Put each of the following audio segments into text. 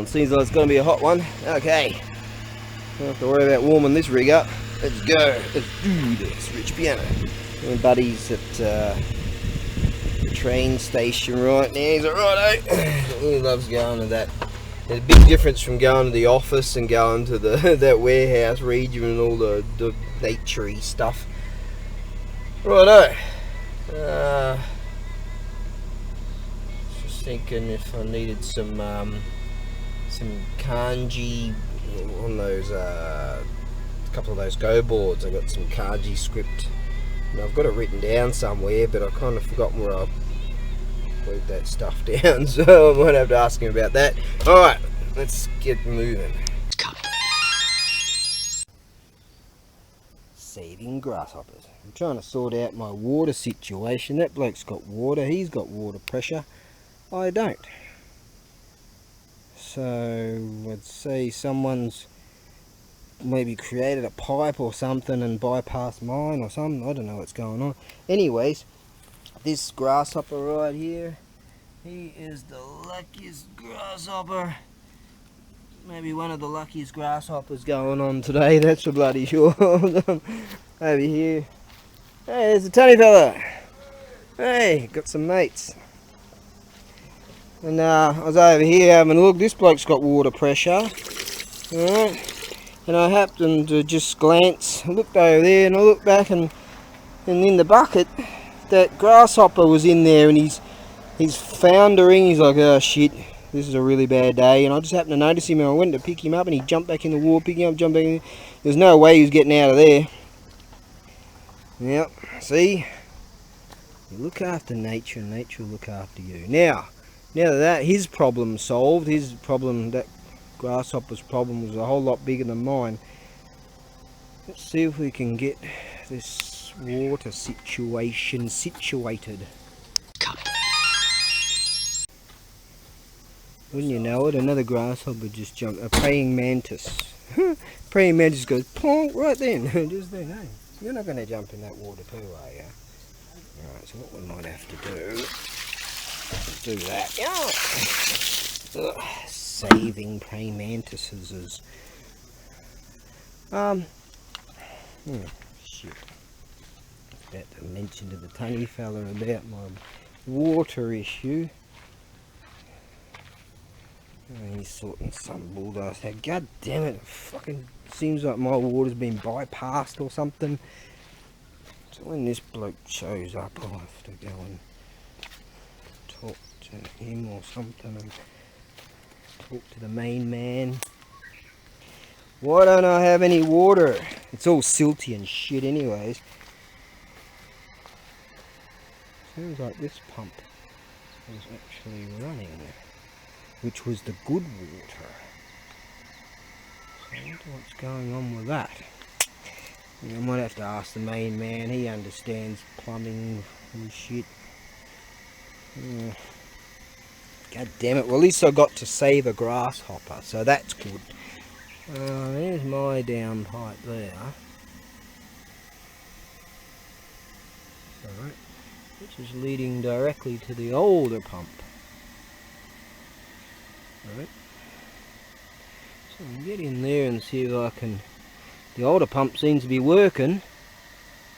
seems like it's going to be a hot one. Okay, don't have to worry about warming this rig up. Let's go. Let's do this. Rich Piano. My buddy's at the train station right now. He's alright. He loves going to that. There's a big difference from going to the office and going to the that warehouse region and all the naturey stuff. Righto. Just thinking if I needed some kanji on those couple of those go boards. I got some kanji script. And I've got it written down somewhere, but I kind of forgotten where I wrote that stuff down, so I might have to ask him about that. Alright, let's get moving. Saving grasshoppers. I'm trying to sort out my water situation. That bloke's got water, he's got water pressure. I don't. So I'd say someone's maybe created a pipe or something and bypassed mine or something. I don't know what's going on. Anyways, this grasshopper right here, he is the luckiest grasshopper. Maybe one of the luckiest grasshoppers going on today, that's for bloody sure. Over here. Hey, there's a tunny fella. Hey, got some mates. And I was over here having a look. This bloke's got water pressure. Alright. And I happened to just glance, I looked over there and I looked back and in the bucket, that grasshopper was in there and he's foundering. He's like, oh shit, this is a really bad day. And I just happened to notice him and I went to pick him up and he jumped back in the water, picking up, jumped back in. There's no way he was getting out of there. Yep, see? You look after nature and nature will look after you. Now that his problem's solved, his problem, that grasshopper's problem was a whole lot bigger than mine. Let's see if we can get this water situation situated. Wouldn't you know it, another grasshopper just jumped, a praying mantis. Praying mantis goes plonk right then. Just then, hey, you're not going to jump in that water too, are you? Alright, so what we might have to do that. Ugh. Saving praying mantises. Shit. About to mention to the tunny fella about my water issue. Oh, he's sorting some bulldogs out. God damn it! Fucking seems like my water's been bypassed or something. So when this bloke shows up, I'll have to go and talk to him or something. And talk to the main man. Why don't I have any water? It's all silty and shit anyways. Sounds like this pump was actually running, which was the good water. So I wonder what's going on with that. I might have to ask the main man, he understands plumbing and shit. God damn it, well at least I got to save a grasshopper, so that's good. There's my down pipe there. Alright, which is leading directly to the older pump. Alright, so I'll get in there and see if I can... The older pump seems to be working,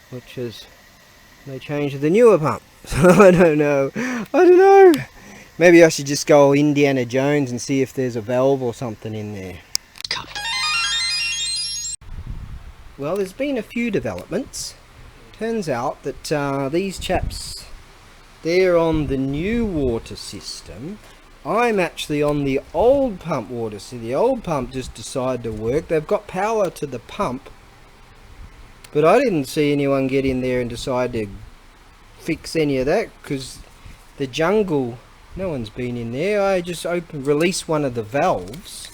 which is... They changed the newer pump, so I don't know. Maybe I should just go Indiana Jones and see if there's a valve or something in there. Well, there's been a few developments. Turns out that these chaps, they're on the new water system. I'm actually on the old pump water. So the old pump just decided to work. They've got power to the pump, but I didn't see anyone get in there and decide to fix any of that because the jungle... No one's been in there. I just released one of the valves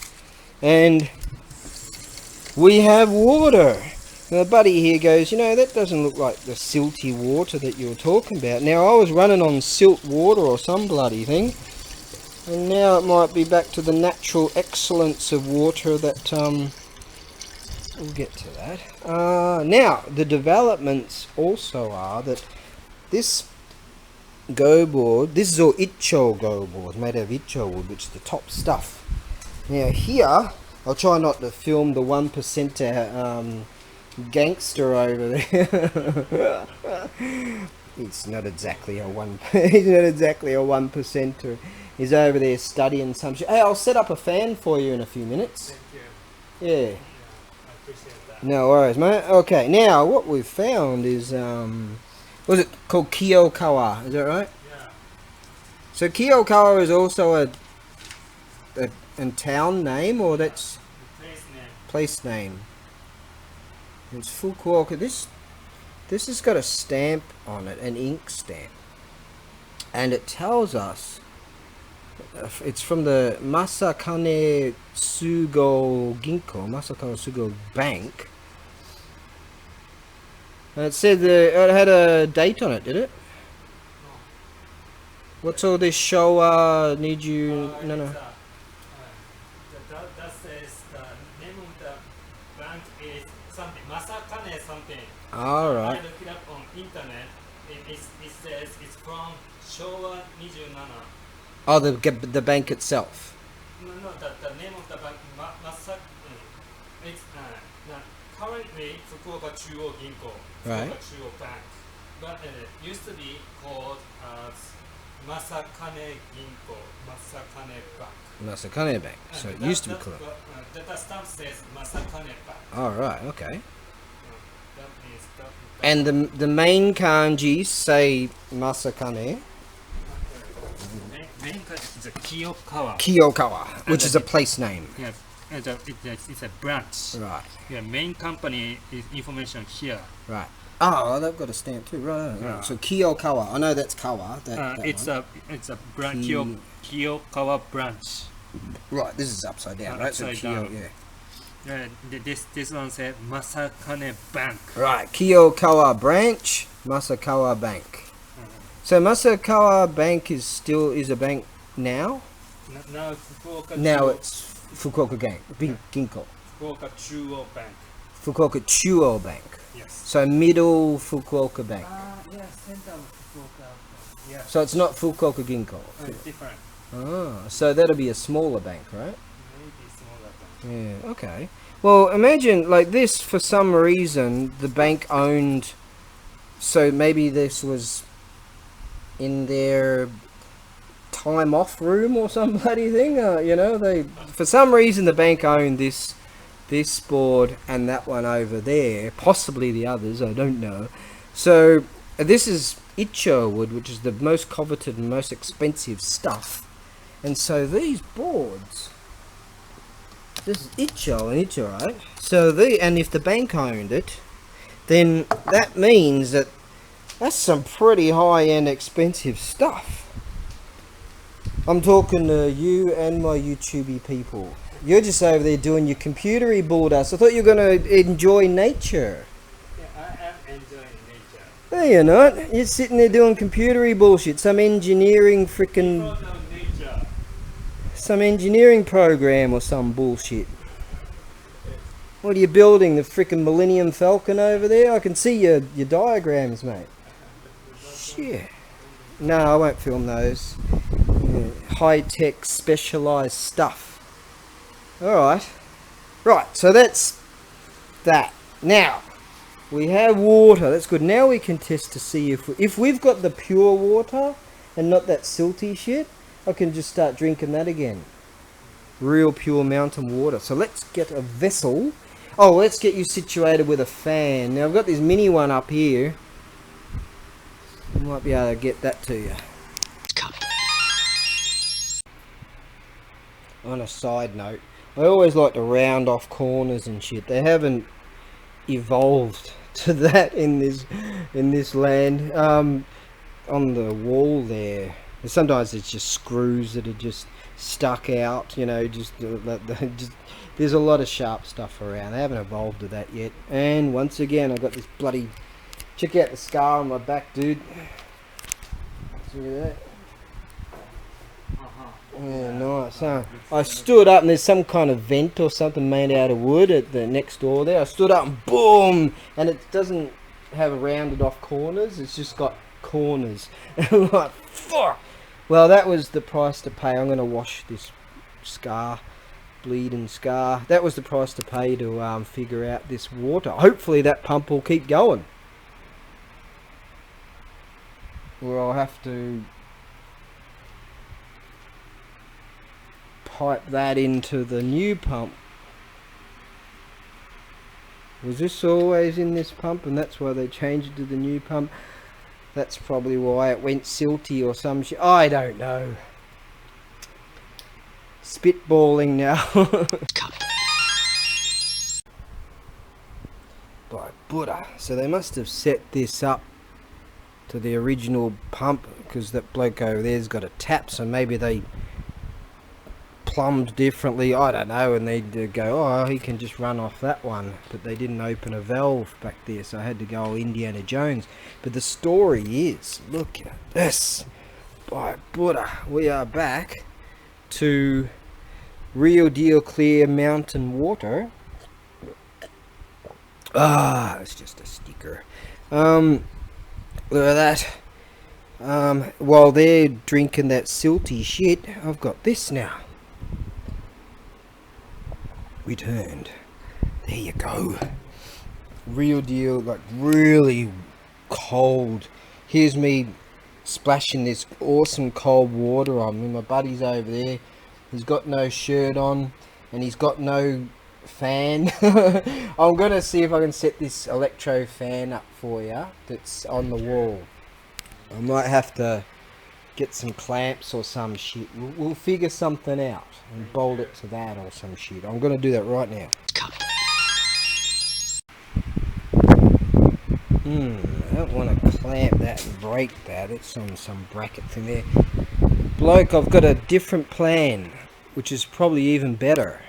and we have water. Now the buddy here goes, you know, that doesn't look like the silty water that you were talking about. Now I was running on silt water or some bloody thing, and now it might be back to the natural excellence of water that we'll get to that. Now the developments also are that this go board, this is all icho go board, made out of icho wood, which is the top stuff. Now here, I'll try not to film the 1%er gangster over there. He's not exactly a one. He's not exactly a 1%er. He's over there studying some shit. Hey, I'll set up a fan for you in a few minutes. Thank you. Yeah. Yeah, I appreciate that. No worries, mate. Okay, now what we've found is was it called Kiyokawa? Is that right? Yeah. So Kiyokawa is also a town name, or that's The place name. place name. It's Fukuoka. This has got a stamp on it, an ink stamp, and it tells us it's from the Masakane Sugo Ginko, Masakane Sugo Bank, and it said it had a date on it. Did it? No. What's all this show? Need you? No, no. That says the name of the bank is something Masakane something. All I right. looked it up on internet. It says it's from Showa 27. Oh, the bank itself. No, the name of the bank it's currently Fukuoka Chuo Ginko, Right. Fukuoka Chuo Bank, but it used to be called Masakane Ginko, Masakane Bank. Masakane Bank. So it used to be called. The stamp says Masakane Bank. All right. Okay. That means that. And the main kanji say Masakane Main card is a Kiyokawa. Kiyokawa, which is a place name. Yeah, it's a branch. Right. Yeah, main company is information here. Right. Oh, they've got a stamp too. Right. Yeah. Right. So Kiyokawa. I know that's Kawa. That It's one. a branch Ki- Kiyokawa branch. Right. This is upside down, right? So Upside down. Yeah. This one said Masakane Bank. Right. Kiyokawa branch, Masakawa Bank. So Masakawa Bank is a bank now. Now Fukuoka. Now it's Fukuoka Ginko. Fukuoka Chuo Bank. Fukuoka Chuo Bank. Yes. So middle Fukuoka Bank. Yeah, center of Fukuoka. Yeah. So it's not Fukuoka Ginko. It's different. Ah, so that'll be a smaller bank, right? Maybe smaller bank. Yeah, okay. Well, imagine like this, for some reason, the bank owned, so maybe this was in their time off room or some bloody thing, for some reason the bank owned this board and that one over there, possibly the others, I don't know. So this is Icho wood, which is the most coveted and most expensive stuff. And so these boards, this is Icho and Icho, right? So and if the bank owned it, then that means that that's some pretty high-end expensive stuff. I'm talking to you and my YouTubey people. You're just over there doing your computery bulldogs. I thought you were going to enjoy nature. Yeah, I am enjoying nature. No, you're not. You're sitting there doing computery bullshit. Some engineering frickin'... Because of nature. Some engineering program or some bullshit. What are you building? The frickin' Millennium Falcon over there? I can see your diagrams, mate. Shit. No, I won't film those. Yeah, high-tech, specialised stuff. Alright. Right, so that's that. Now, we have water. That's good. Now we can test to see if we've got the pure water and not that silty shit, I can just start drinking that again. Real pure mountain water. So let's get a vessel. Oh, let's get you situated with a fan. Now I've got this mini one up here. I might be able to get that to you. On a side note, I always like to round off corners and shit. They haven't evolved to that in this land. On the wall there, sometimes it's just screws that are just stuck out. Just there's a lot of sharp stuff around. They haven't evolved to that yet. And once again, I've got this bloody. Check out the scar on my back, dude. See that? Yeah, nice, huh? I stood up and there's some kind of vent or something made out of wood at the next door there. I stood up and boom! And it doesn't have rounded off corners, it's just got corners. And I'm like, fuck! Well, that was the price to pay. I'm going to wash this scar bleed and scar. That was the price to pay to figure out this water. Hopefully that pump will keep going. Or I'll have to pipe that into the new pump. Was this always in this pump and that's why they changed it to the new pump? That's probably why it went silty or some shit. I don't know. Spitballing now. By Buddha. So they must have set this up to the original pump because that bloke over there's got a tap, so maybe they plumbed differently, I don't know, and they'd go, oh, he can just run off that one, but they didn't open a valve back there, so I had to go all Indiana Jones. But the story is, look at this, by Buddha, we are back to real deal clear mountain water. It's just a sticker. Look at that. While they're drinking that silty shit, I've got this now. Returned. There you go. Real deal, like really cold. Here's me splashing this awesome cold water on me. My buddy's over there. He's got no shirt on and he's got no fan. I'm gonna see if I can set this electro fan up for you that's on the wall. I might have to get some clamps or some shit. We'll figure something out and bolt it to that or some shit. I'm gonna do that right now. I don't want to clamp that and break that. It's on some bracket thing there. Bloke, I've got a different plan, which is probably even better.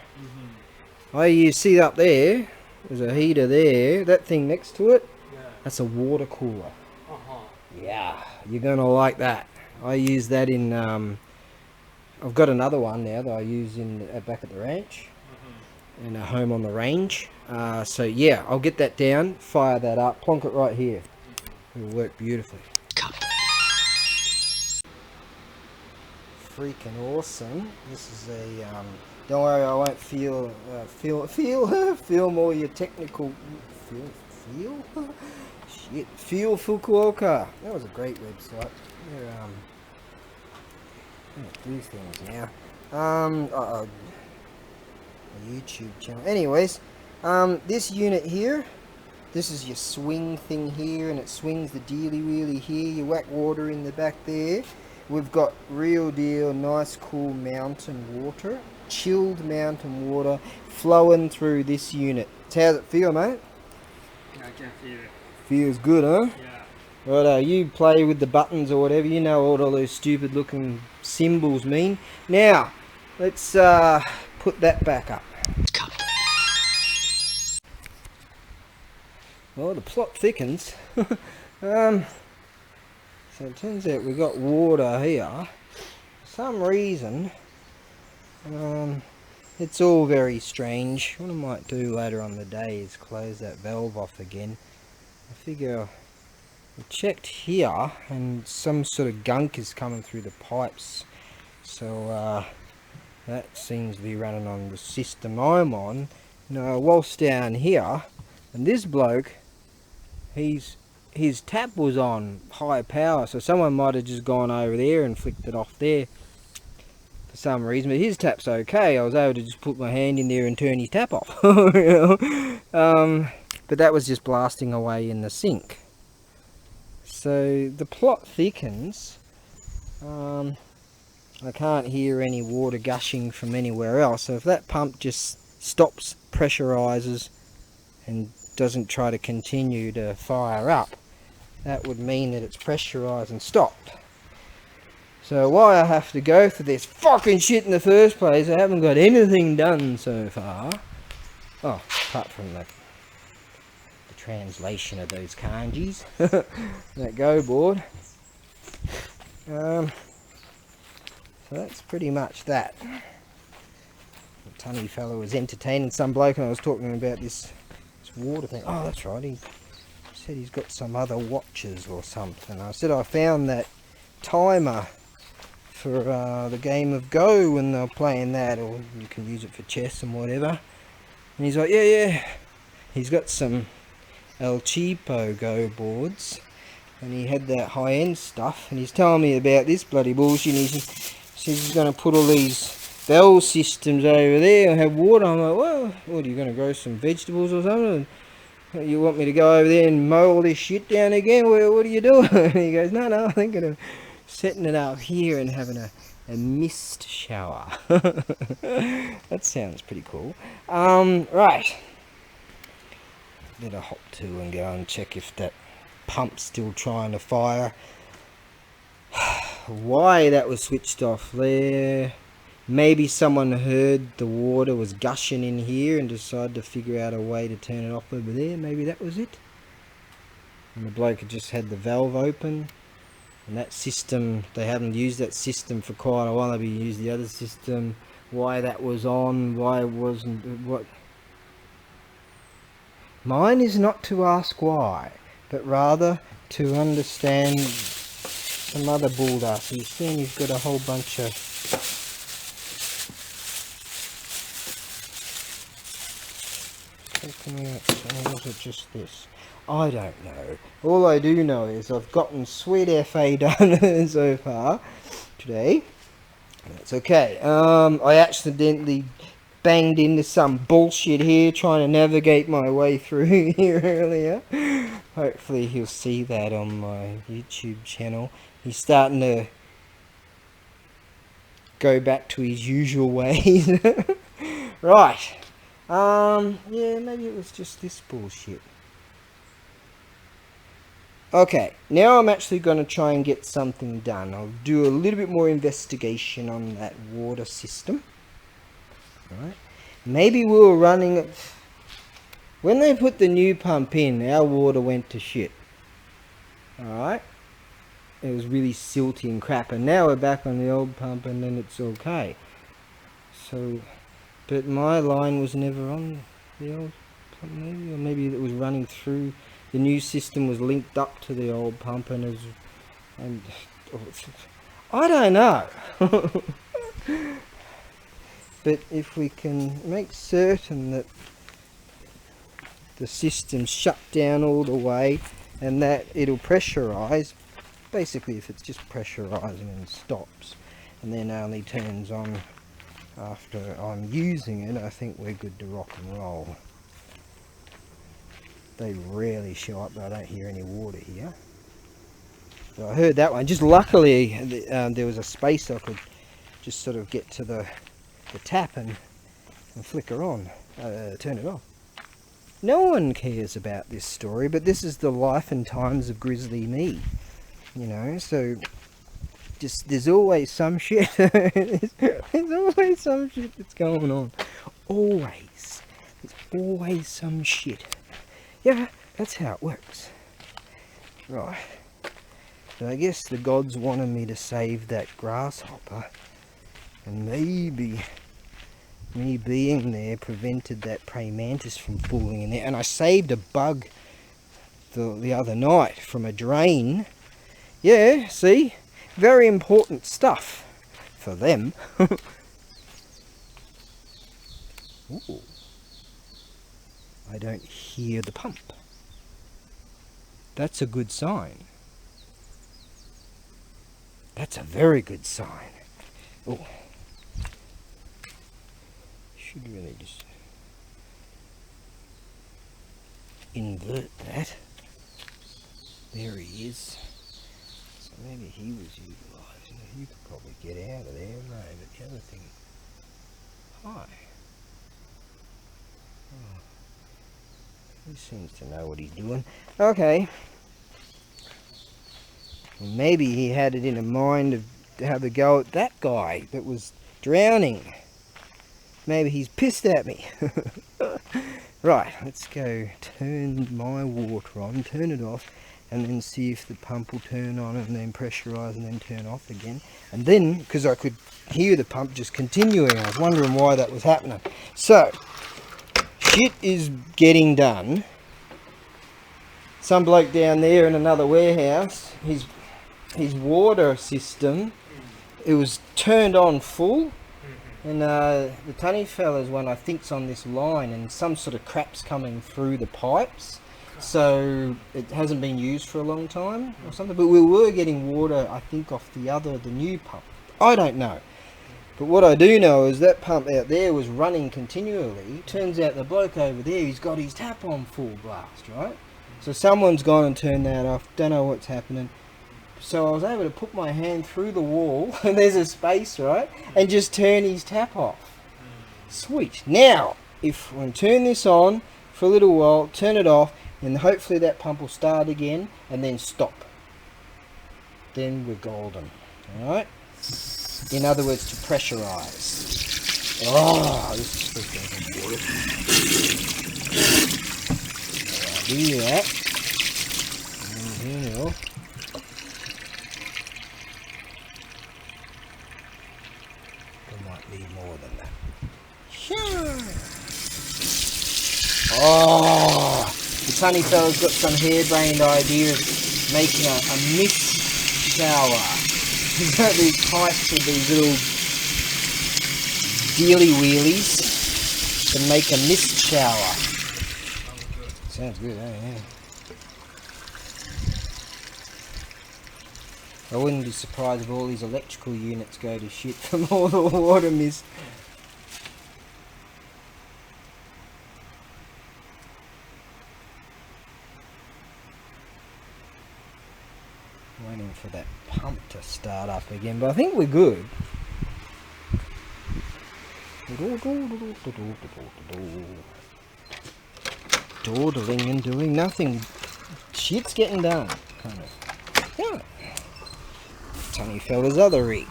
You see up there, there's a heater there. That thing next to it, that's a water cooler. Yeah, you're gonna like that. I use that in, I've got another one now that I use in back at the ranch, in a home on the range. So yeah, I'll get that down, fire that up, plonk it right here. It'll work beautifully. Freaking awesome. This is a, don't worry, I won't feel more your technical, feel Fukuoka. That was a great website. They're, do things now. A YouTube channel. Anyways, this unit here, this is your swing thing here, and it swings the dealy wheelie here. You whack water in the back there. We've got real deal, nice, cool mountain water, chilled mountain water flowing through this unit. So how's it feel, mate? I can feel it. Feels good, huh? Yeah. Right, you play with the buttons or whatever, you know what all those stupid looking symbols mean. Now, let's put that back up. Well, the plot thickens. So it turns out we've got water here. For some reason, it's all very strange. What I might do later on the day is close that valve off again. I figure I checked here and some sort of gunk is coming through the pipes. So that seems to be running on the system I'm on. Now, whilst down here, and this bloke, his tap was on high power, so someone might have just gone over there and flicked it off there for some reason, but his tap's okay. I was able to just put my hand in there and turn his tap off. But that was just blasting away in the sink. So the plot thickens. I can't hear any water gushing from anywhere else, so if that pump just stops, pressurizes and doesn't try to continue to fire up, that would mean that it's pressurized and stopped. So why I have to go for this fucking shit in the first place, I haven't got anything done so far. Oh, apart from the translation of those kanjis. That go board. So that's pretty much that. The tunny fellow was entertaining some bloke and I was talking about this water thing. Oh, that's right, he said he's got some other watches or something. I said I found that timer for the game of Go when they're playing that, or you can use it for chess and whatever. And he's like, yeah. He's got some El Cheapo Go boards, and he had that high-end stuff, and he's telling me about this bloody bullshit. And he says he's going to put all these bell systems over there and have water. I'm like, well, what, are you going to grow some vegetables or something? You want me to go over there and mow all this shit down again? What are you doing? And he goes, no, I'm thinking of setting it up here and having a mist shower. That sounds pretty cool. Right. Better hop to and go and check if that pump's still trying to fire. Why that was switched off there. Maybe someone heard the water was gushing in here and decided to figure out a way to turn it off over there. Maybe that was it. And the bloke had just had the valve open. And that system, they haven't used that system for quite a while. They've used the other system. Why that was on, why it wasn't, what. Mine is not to ask why, but rather to understand some other bulldup. He's saying he's got a whole bunch of or was it just this? I don't know. All I do know is I've gotten sweet FA done so far today. That's okay. I accidentally banged into some bullshit here trying to navigate my way through here earlier. Hopefully he'll see that on my YouTube channel. He's starting to go back to his usual ways. Right. Yeah, maybe it was just this bullshit. Okay, now I'm actually going to try and get something done. I'll do a little bit more investigation on that water system. Right. Maybe we were running it. When they put the new pump in, our water went to shit. Alright. It was really silty and crap, and now we're back on the old pump and then it's okay. So, but my line was never on the old pump, maybe, or maybe it was running through. The new system was linked up to the old pump and I don't know. But if we can make certain that the system's shut down all the way and that it'll pressurize, basically if it's just pressurizing and stops and then only turns on after I'm using it, I think we're good to rock and roll. They rarely show up, but I don't hear any water here. So I heard that one. Just luckily there was a space I could just sort of get to the tap and flicker on, turn it off. No one cares about this story, but this is the life and times of Grizzly Me, you know. So just there's always some shit. There's always some shit that's going on. Always, there's always some shit. Yeah, that's how it works. Right. So I guess the gods wanted me to save that grasshopper, and maybe me being there prevented that praying mantis from falling in there. And I saved a bug the other night from a drain. Yeah, see? Very important stuff for them. Ooh. I don't hear the pump. That's a good sign. That's a very good sign. Oh. Should really just invert that. There he is. So maybe he was utilising it. You could probably get out of there. No, but the other thing. Hi. Oh. He seems to know what he's doing. Okay. Well, maybe he had it in mind of to have a go at that guy that was drowning. Maybe he's pissed at me. Right, let's go turn my water on, turn it off, and then see if the pump will turn on and then pressurize and then turn off again. And then, because I could hear the pump just continuing, I was wondering why that was happening. So, shit is getting done. Some bloke down there in another warehouse, his water system it was turned on full, and the tunny fella's one I think's on this line, and some sort of crap's coming through the pipes, so it hasn't been used for a long time or something. But we were getting water, I think, off the new pump. I don't know. But what I do know is that pump out there was running continually. Turns out the bloke over there, he's got his tap on full blast, right? So someone's gone and turned that off. Don't know what's happening. So I was able to put my hand through the wall, and there's a space, right? And just turn his tap off. Sweet. Now, if I turn this on for a little while, turn it off, and hopefully that pump will start again, and then stop. Then we're golden, alright? In other words, to pressurize. Oh, this is freaking water. Do that. And here. There might be more than that. Sure. Oh, the funny fella's got some harebrained idea of making a mist shower. He's got these pipes with these little dealy wheelies to make a mist shower. Sounds good, eh? Yeah. I wouldn't be surprised if all these electrical units go to shit from all the water mist. Waiting for that pump to start up again, but I think we're good. Dawdling and doing nothing. Shit's getting done, kind of. Yeah. Tunny fella's other rig.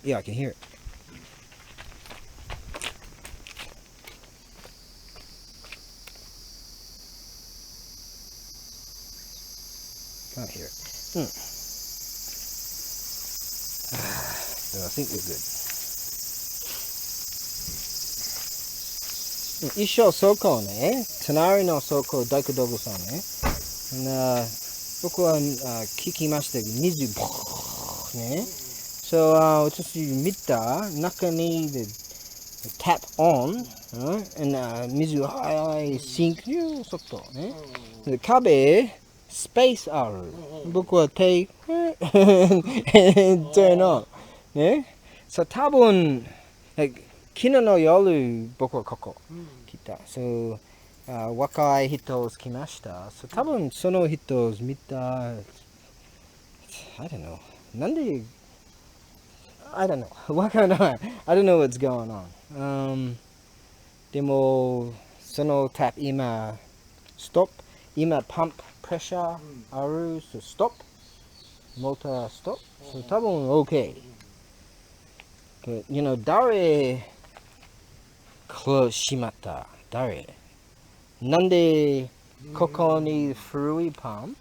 Yeah, I can hear it. Can't hear it. So I think we're good. 一生そこね、隣のそこ大工道具さんね。僕は聞きましたけど、水ボーね。So 私見た中に the tap on, and 水はいシンクよ外ね。で壁スペースある。僕は手turn on ね。So 多分昨日の夜僕はここ来た。So 若い人来ました。So 多分その人見た。I don't know. なんでI don't know. わからない。I don't know what's going on. でも、そのタップ今、stop. 今、pump pressure ある。So stop. Motor stop. So 多分 OK. But, you know, 誰、close しまった誰なんで、ここに古い pump?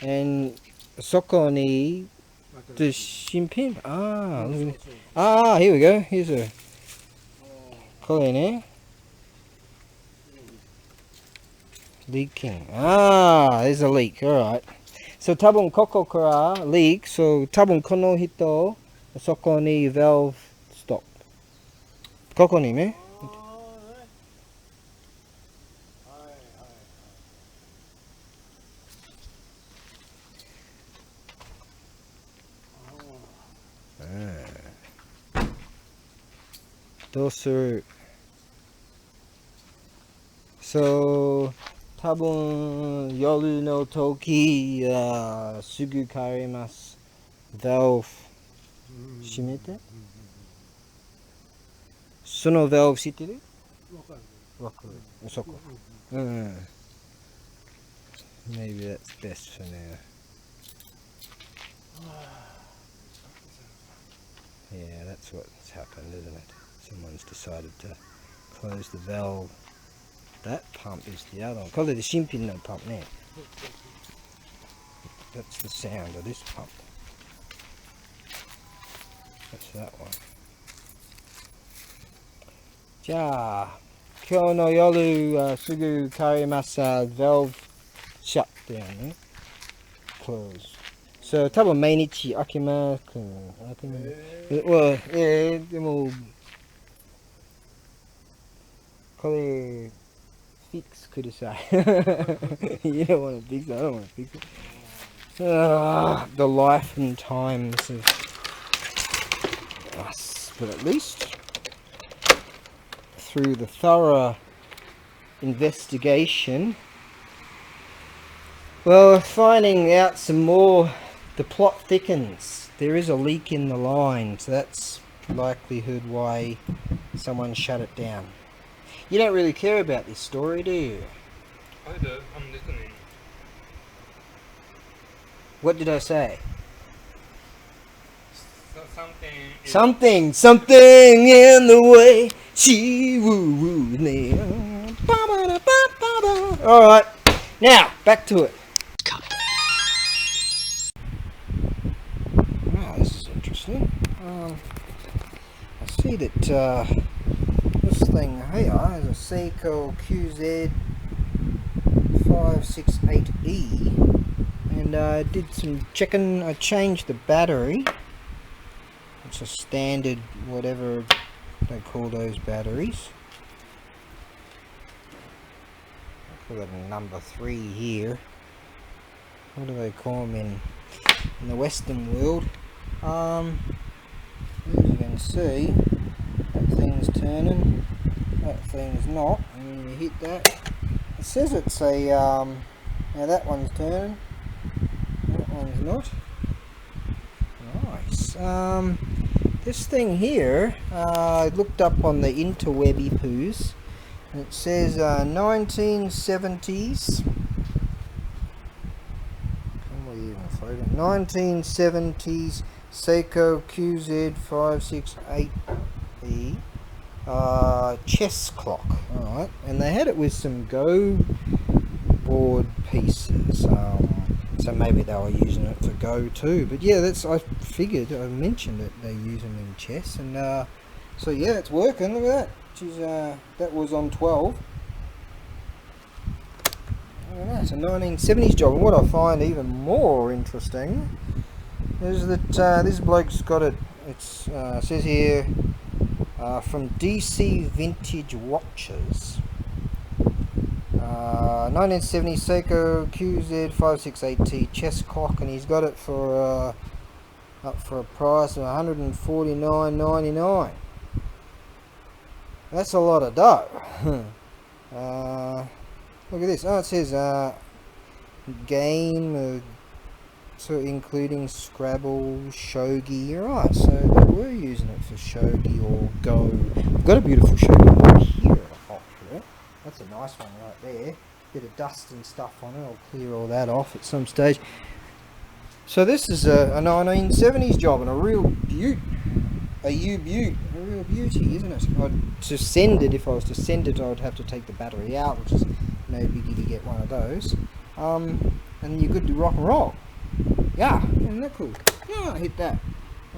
And そこにthe shimpin. Here we go. Here's a color there. Leaking. There's a leak. Alright. So 多分ここから leak. So 多分この人そこに valve stop. ここにね。どうする So 多分夜の時すぐ帰ります Valve 閉めてその Valve 知ってるわかるそこMaybe that's best for now Yeah, that's what's happened, isn't it? Someone's decided to close the valve. That pump is the other one. これで新品の pump ね。That's the sound of this pump. That's that one. じゃあ、今日の夜、すぐ帰ります。valve shut down ね。close. So 多分毎日開けます。でも、これ、fix ください。You don't want to fix it, I don't want to fix it. The life and times of us. But at least, through the thorough investigation, well, finding out some more, the plot thickens. There is a leak in the line, so that's likelihood why someone shut it down. You don't really care about this story, do you? I do. I'm listening. What did I say? Something in the way she wooed me. Alright, now, back to it. Wow, this is interesting. I see that this thing here is a Seiko QZ568E, and I did some checking. I changed the battery. It's a standard, whatever they call those batteries. I call it a number 3 here. What do they call them in the Western world? As you can see, that thing's turning, that thing's not, and when you hit that, it says it's a, now that one's turning, that one's not. Nice. This thing here, I looked up on the interwebby poos, and it says 1970s. 1970s Seiko QZ568E chess clock. Alright, and they had it with some Go board pieces. So maybe they were using it for Go too. But yeah, that's, I figured, I mentioned it, they use them in chess. And so yeah, it's working. Look at that. She's, that was on 12. It's a 1970s job, and what I find even more interesting is that this bloke's got it. It says here from DC Vintage Watches, 1970 Seiko QZ568T chess clock, and he's got it for up for a price of $149.99. That's a lot of dough. Look at this. Oh, it says game, so including Scrabble, Shogi. Right, so they were using it for Shogi or Go. I've got a beautiful Shogi right here. That's a nice one right there. Bit of dust and stuff on it. I'll clear all that off at some stage. So this is a 1970s job, and a real beaut. A real beauty, isn't it? To send it, if I was to send it, I would have to take the battery out, which is no biggie to get one of those. And you're good to rock and roll. Yeah, isn't that cool? Yeah, hit that.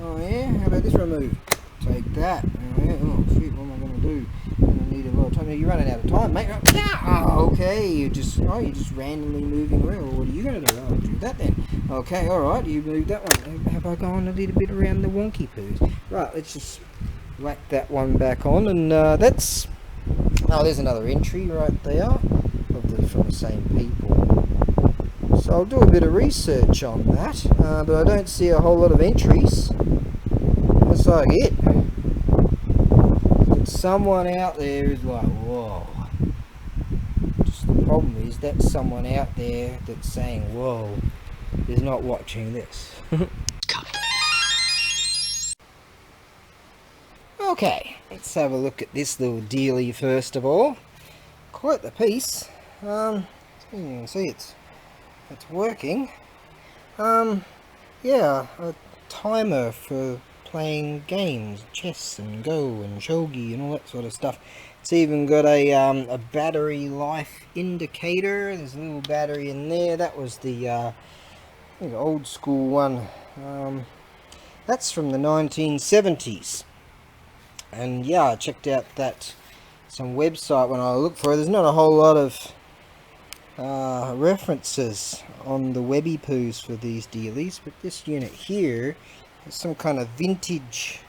Oh yeah, how about this remove? Take that. Oh, yeah. Oh shit, what am I going to do? I'm going to need a lot of time. You're running out of time, mate. Oh, okay, you're just randomly moving around. Well, what are you going to do? I'll do that then. Okay, alright, you moved that one. How about going a little bit around the wonky poos? Right, let's just whack that one back on, and that's... Oh, there's another entry right there from the same people. So I'll do a bit of research on that, but I don't see a whole lot of entries. That's like it. But someone out there is like, whoa. Just the problem is that someone out there that's saying, whoa, is not watching this. Okay, let's have a look at this little dealie first of all. Quite the piece. You can see it's working. Yeah, a timer for playing games, chess and Go and Shogi and all that sort of stuff. It's even got a battery life indicator. There's a little battery in there. That was the I think old school one. That's from the 1970s. And yeah, I checked out that some website when I look for it. There's not a whole lot of references on the webby poos for these dealies, but this unit here is some kind of vintage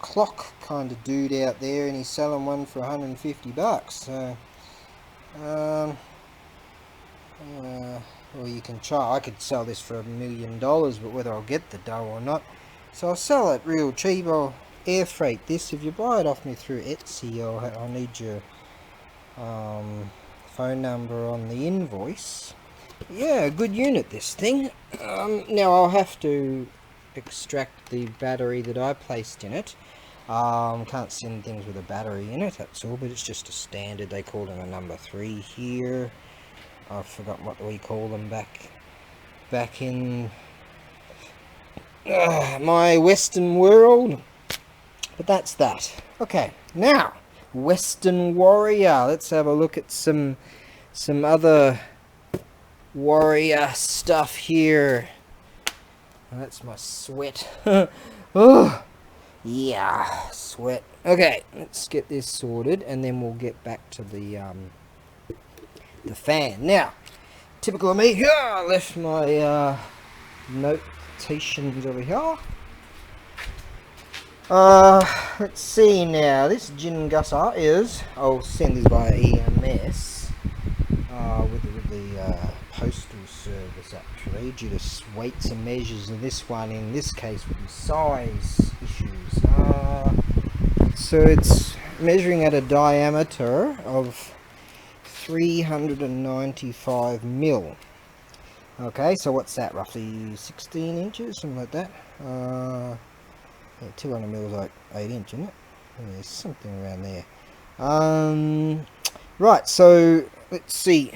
clock kind of dude out there, and he's selling one for 150 bucks. So well, you can try. I could sell this for $1 million, but whether I'll get the dough or not, so I'll sell it real cheap. I'll air freight this. If you buy it off me through Etsy, I'll need your phone number on the invoice. Yeah, good unit, this thing. Now I'll have to extract the battery that I placed in it. Can't send things with a battery in it, that's all, but it's just a standard. They call them a number 3 here. I've forgotten what we call them back in my Western world. But that's that. Okay, now Western Warrior. Let's have a look at some other warrior stuff here. Oh, that's my sweat. Oh, yeah, sweat. Okay, let's get this sorted, and then we'll get back to the fan. Now, typical of me, I left my notations over here. Let's see now. This Jingusser is, I'll send this via EMS with the postal service, actually, due to weights and measures of this one. In this case, with the size issues. So it's measuring at a diameter of 395 mil. Okay, so what's that, roughly 16 inches, something like that. Yeah, 200 mil is like 8 inch, isn't it? Yeah, something around there. Right, so let's see.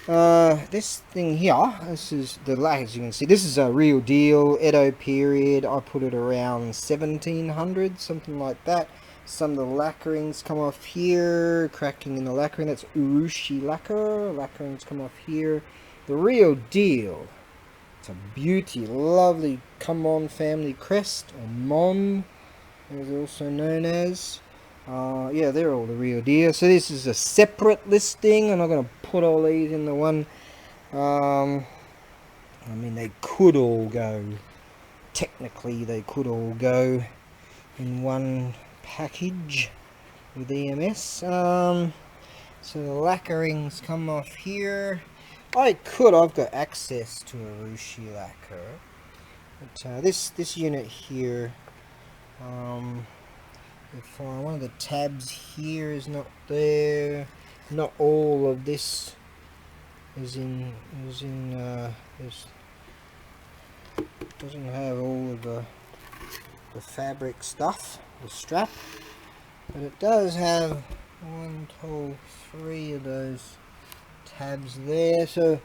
This thing here, this is the lac, as you can see, this is a real deal, Edo period. I put it around 1700, something like that. Some of the lacquerings come off here, cracking in the lacquering, that's urushi lacquer. Lacquerings come off here. The real deal. It's a beauty, lovely come on family crest, or mon, as also known as. Yeah, they're all the real deal. So this is a separate listing. I'm not going to put all these in the one. I mean, they could all go, technically they could all go in one package with EMS. So the lacquerings come off here. I've got access to a Rushi lacquer, but this unit here, if one of the tabs here is not there, not all of this is in this doesn't have all of the fabric stuff, the strap, but it does have 1, 2, 3 of those tabs there. So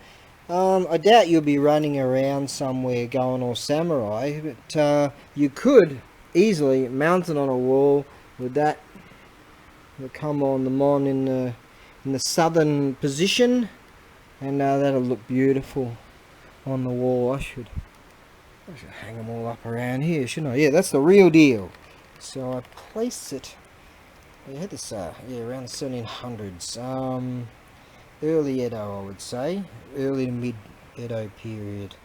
I doubt you'll be running around somewhere going all samurai, but you could easily mount it on a wall with that. It'll come on the mon in the southern position, and that'll look beautiful on the wall. I should hang them all up around here, shouldn't I? Yeah, that's the real deal. So I place it. I had this around the 1700s. Early Edo, I would say, early to mid Edo period.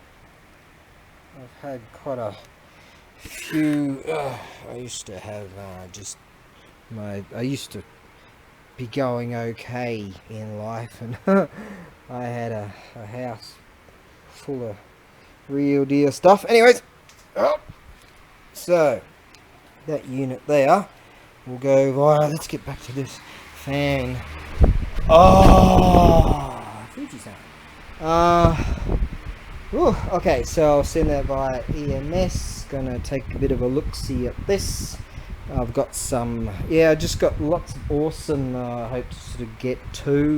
I've had quite a few. I used to have I used to be going okay in life, and I had a house full of real deal stuff. Anyways, so that unit there will go via. Let's get back to this fan. Oh, Fuji-san. Okay, so I'll send that via EMS. Gonna take a bit of a look-see at this. I've got some, I just got lots of awesome, I hope to sort of get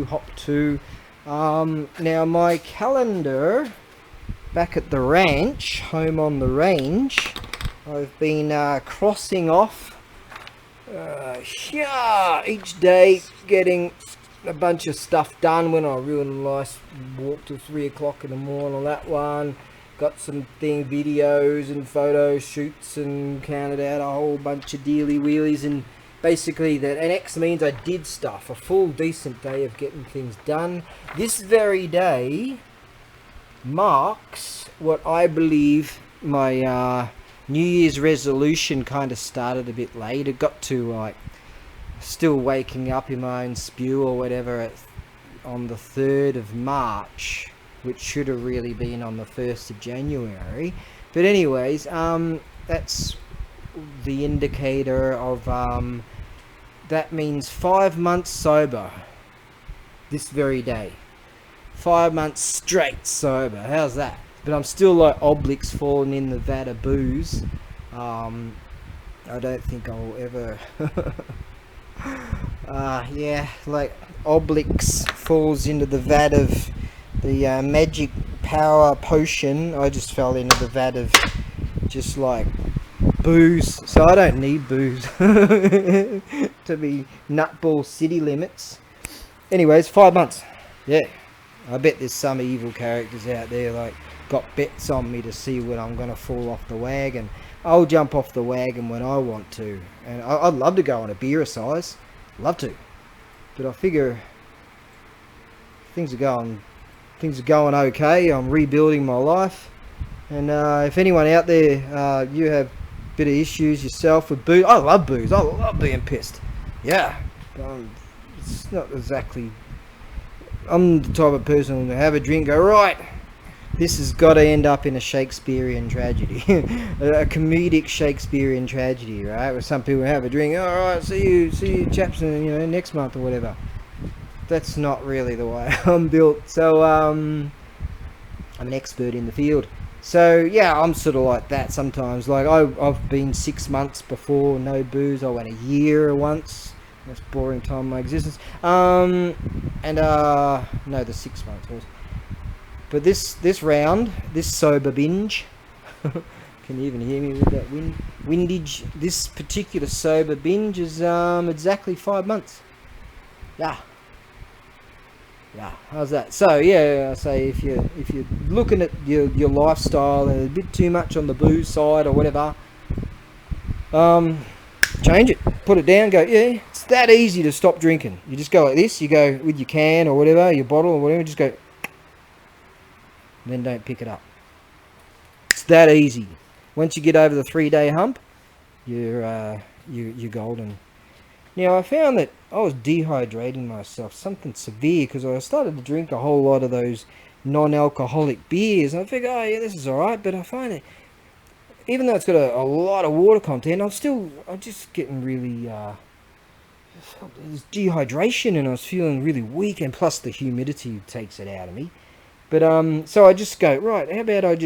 hop to. Now my calendar, back at the ranch, home on the range, I've been crossing off each day, getting a bunch of stuff done. When I really nice walk till 3 o'clock in the morning on that one. Got some videos and photo shoots, and counted out a whole bunch of dealy wheelies, and basically that an X means I did stuff, a full decent day of getting things done. This very day marks what I believe my New Year's resolution kind of started a bit late. It got to like still waking up in my own spew or whatever on the 3rd of March, which should have really been on the 1st of January. But anyways, that's the indicator of that means 5 months sober this very day. 5 months straight sober. How's that? But I'm still like obliques falling in the vat of booze. I don't think I'll ever yeah, like obliques falls into the vat of the magic power potion. I just fell into the vat of just like booze, so I don't need booze to be nutball city limits. Anyways, 5 months. Yeah, I bet there's some evil characters out there like got bets on me to see when I'm gonna fall off the wagon. I'll jump off the wagon when I want to, and I'd love to go on a beer size, love to, but I figure things are going okay. I'm rebuilding my life, and if anyone out there, you have a bit of issues yourself with booze. I love booze. I love being pissed. Yeah, it's not exactly. I'm the type of person to have a drink, go right. This has got to end up in a Shakespearean tragedy, a comedic Shakespearean tragedy, right? Where some people have a drink. All right, see you, chaps, next month or whatever. That's not really the way I'm built. So I'm an expert in the field. So yeah, I'm sort of like that sometimes. Like I've been 6 months before no booze. I went a year once. Most boring time of my existence. No, the 6 months was. But this round, this sober binge, can you even hear me with that windage? This particular sober binge is exactly 5 months. Yeah, how's that? So yeah, I say if you're looking at your lifestyle and a bit too much on the booze side or whatever, change it, put it down, go, yeah, it's that easy to stop drinking. You just go like this, you go with your can or whatever, your bottle or whatever, just go, and then don't pick it up. It's that easy. Once you get over the 3-day hump, you're golden. Now I found that I was dehydrating myself, something severe, because I started to drink a whole lot of those non-alcoholic beers, and I figured, oh yeah, this is alright, but I find that even though it's got a lot of water content, I'm just getting really there's dehydration, and I was feeling really weak, and plus the humidity takes it out of me. But so I just go, right, how about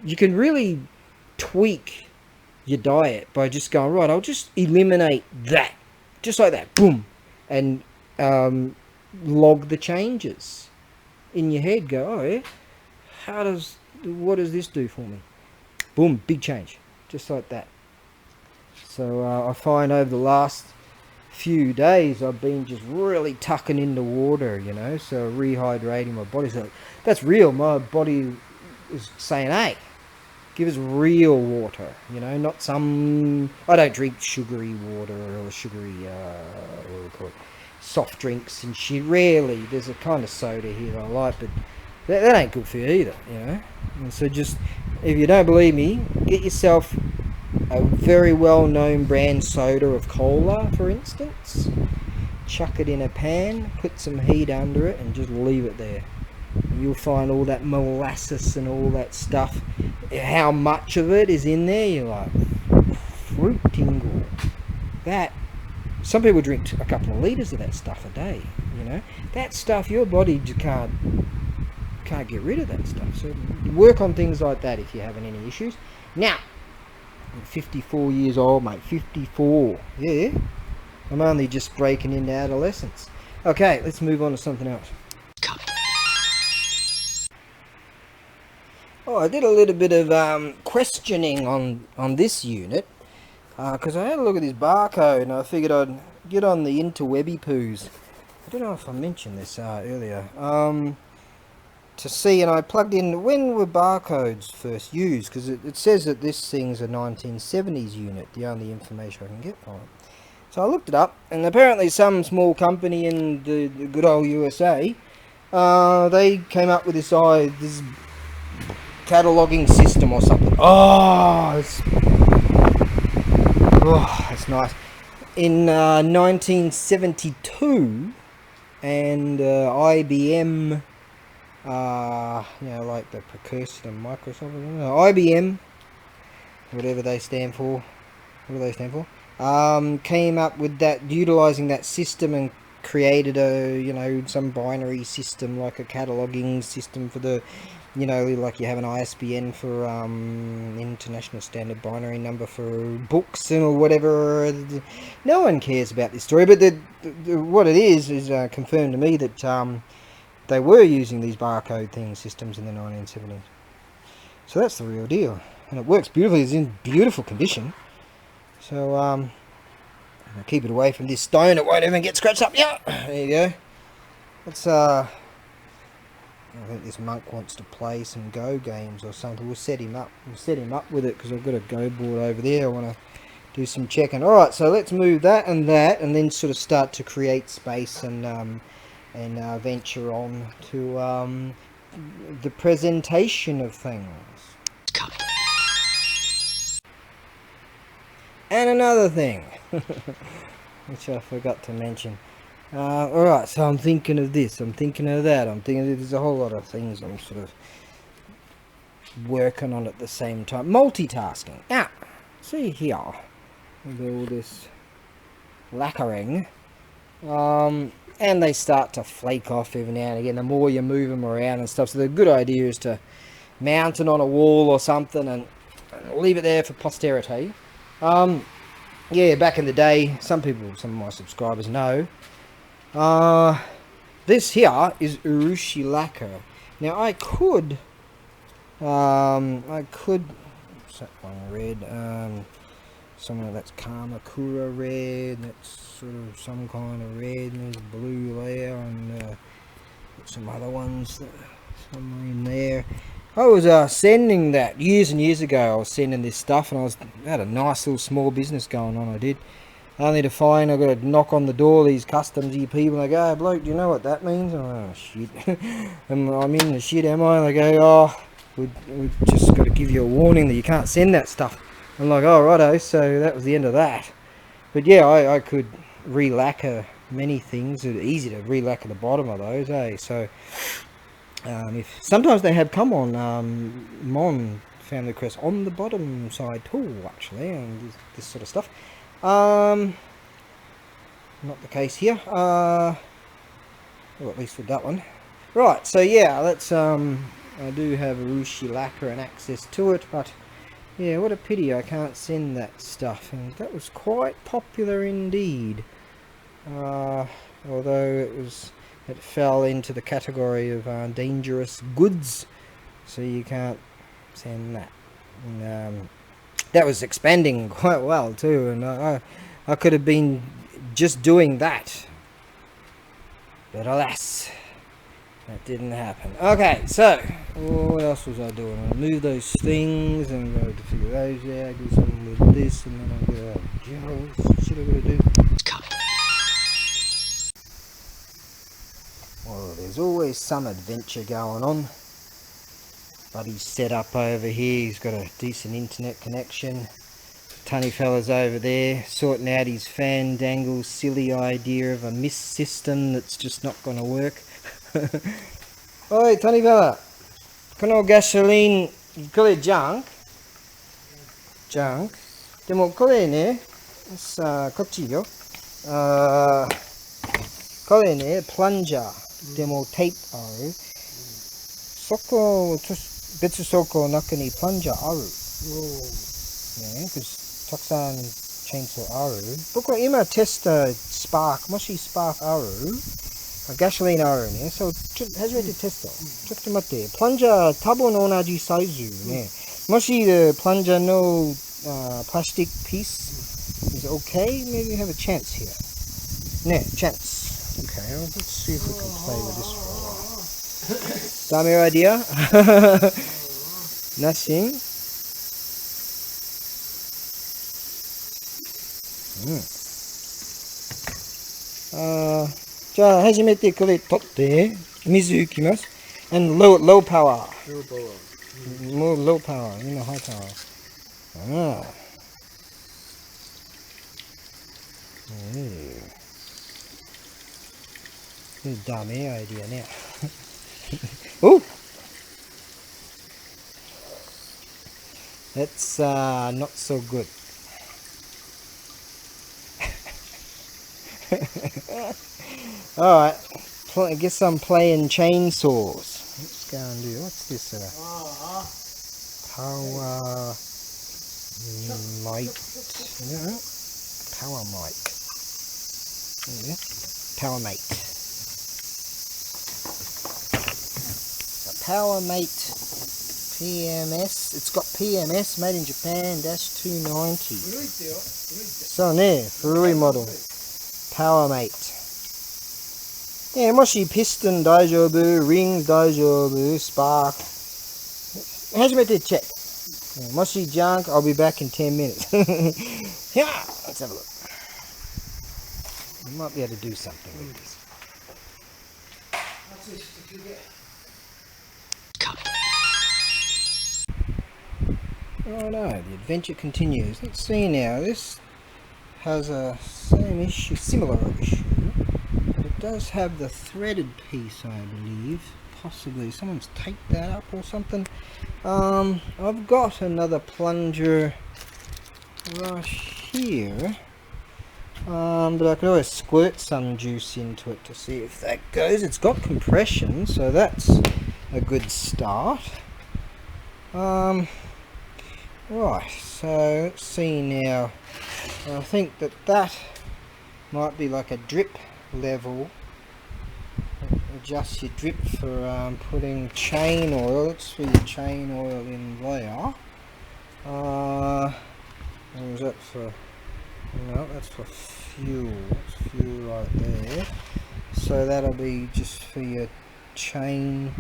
you can really tweak your diet by just going, right, I'll just eliminate that, just like that, boom, and log the changes in your head. Go, oh yeah, what does this do for me? Boom, big change, just like that. So I find over the last few days I've been just really tucking into water, so rehydrating my body. So that's real. My body is saying, hey, give us real water, not some. I don't drink sugary water or sugary what do we call it, soft drinks and shit. Rarely. There's a kind of soda here that I like, but that ain't good for you either, And so just, if you don't believe me, get yourself a very well-known brand soda of cola, for instance. Chuck it in a pan, put some heat under it, and just leave it there. And you'll find all that molasses and all that stuff. How much of it is in there? You're like, fruit tingle. That. Some people drink a couple of litres of that stuff a day. That stuff, your body just can't get rid of that stuff. So work on things like that if you're having any issues. Now, I'm 54 years old, mate. 54. Yeah. I'm only just breaking into adolescence. Okay, let's move on to something else. Oh, I did a little bit of questioning on this unit because I had a look at this barcode and I figured I'd get on the interwebby poos. I don't know if I mentioned this earlier. To see, and I plugged in when were barcodes first used, because it says that this thing's a 1970s unit, the only information I can get from it. So I looked it up, and apparently some small company in the good old USA, they came up with this cataloging system or something. Oh, it's nice. In 1972, and IBM, like the precursor to Microsoft, IBM, whatever they stand for, came up with that, utilizing that system, and created some binary system, like a cataloging system for the, like you have an ISBN for International Standard Binary Number for books or whatever. No one cares about this story, but what it is confirmed to me that they were using these barcode systems in the 1970s. So that's the real deal, and it works beautifully. It's in beautiful condition. So I'll keep it away from this stone. It won't even get scratched up. Yeah, there you go. Let's I think this monk wants to play some Go games or something. We'll set him up. With it, because I've got a Go board over there. I want to do some checking. All right, so let's move that, and then sort of start to create space and venture on to the presentation of things. And another thing, which I forgot to mention. Alright, so I'm thinking of this, I'm thinking of that, there's a whole lot of things I'm sort of working on at the same time. Multitasking. Now, see here, with all this lacquering, and they start to flake off every now and again, the more you move them around and stuff. So the good idea is to mount it on a wall or something and leave it there for posterity. Yeah, back in the day, some of my subscribers know, this here is urushi lacquer. Now I could, what's that one red? Some of that's Kamakura red, that's sort of some kind of red, and there's blue there, and some other ones somewhere in there. I was sending that years and years ago. I was sending this stuff, and I had a nice little small business going on. I did. Only to find I got to knock on the door, these customsy people, and they go, "Hey, bloke, do you know what that means?" Oh shit. And I'm in the shit, am I? And they go, "Oh, we've just got to give you a warning that you can't send that stuff." I'm like, "Oh, righto." So that was the end of that. But yeah, I could re-lacquer many things. It's easy to re-lacquer the bottom of those, eh? So if sometimes they have come on Mon Family Crest on the bottom side too, actually, and this sort of stuff. Not the case here. Well, at least with that one. Right. So yeah, let's. I do have urushi lacquer and access to it, but yeah, what a pity I can't send that stuff. And that was quite popular indeed. Although it fell into the category of dangerous goods, so you can't send that. And, that was expanding quite well too, and I could have been just doing that, but alas, that didn't happen. Okay, so what else was I doing? I move those things and go to figure those out, do something with this, and then I get what shit I gotta do. Well, there's always some adventure going on. Buddy's set up over here, he's got a decent internet connection. Tunny fella's over there, sorting out his fandangle silly idea of a mist system that's just not going to work. Oi, Tunny fella, kono gasoline, kore junk? Junk? Demo kore ne, kochi yo. Kore ne, plunger. Demo tape aru. Soko, betsu soko naka ni plunger aru. Yeah, because takusan chainsaw aru. Boku wa ima testa spark, moshi spark aru. Gasoline aru ne. So, hajimete testo. Chotto matte. Plunger tabon onaji saizu ne. Moshi the plunger no plastic piece is okay, maybe we have a chance here. Ne, chance. Okay, well, let's see if we can play with this for a while. Dame idea? Nothing. じゃあ初めてこれ取って水いきます。And low power. More low power, high power. ダメアイディアね。おThat's not so good. Alright, I guess I'm playing chainsaws. Let's go and do, what's this? Power might. No, power might. Yeah. Power mate. Power mate PMS. It's got PMS made in Japan -290. そうね、古いモデル。Power mate. もしピストン大丈夫、リング大丈夫、スパーク。初めてチェック。もし junk, I'll be back in 10 minutes. Yeah, let's have a look. We might be able to do something with this. Oh no, the adventure continues. Let's see now. This has a same issue, similar issue. It does have the threaded piece, I believe. Possibly someone's taped that up or something. I've got another plunger right here. But I could always squirt some juice into it to see if that goes. It's got compression, so that's a good start. Right, so let's see now. I think that might be like a drip level. Adjust your drip for putting chain oil. Let's for your chain oil in there. What was that for? No, that's for fuel. That's fuel right there. So that'll be just for your chain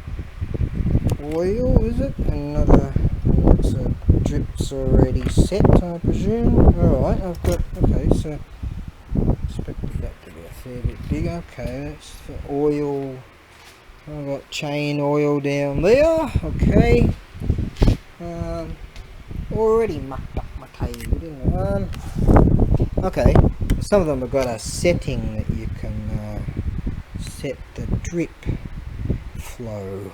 oil, is it? Another. That's a drip's already set, I presume. Alright, I've got. Okay, so I expected that to be a fair bit bigger. Okay, that's for oil. I've got chain oil down there. Okay. Already mucked up my table, didn't I? Okay, some of them have got a setting that you can set the drip flow,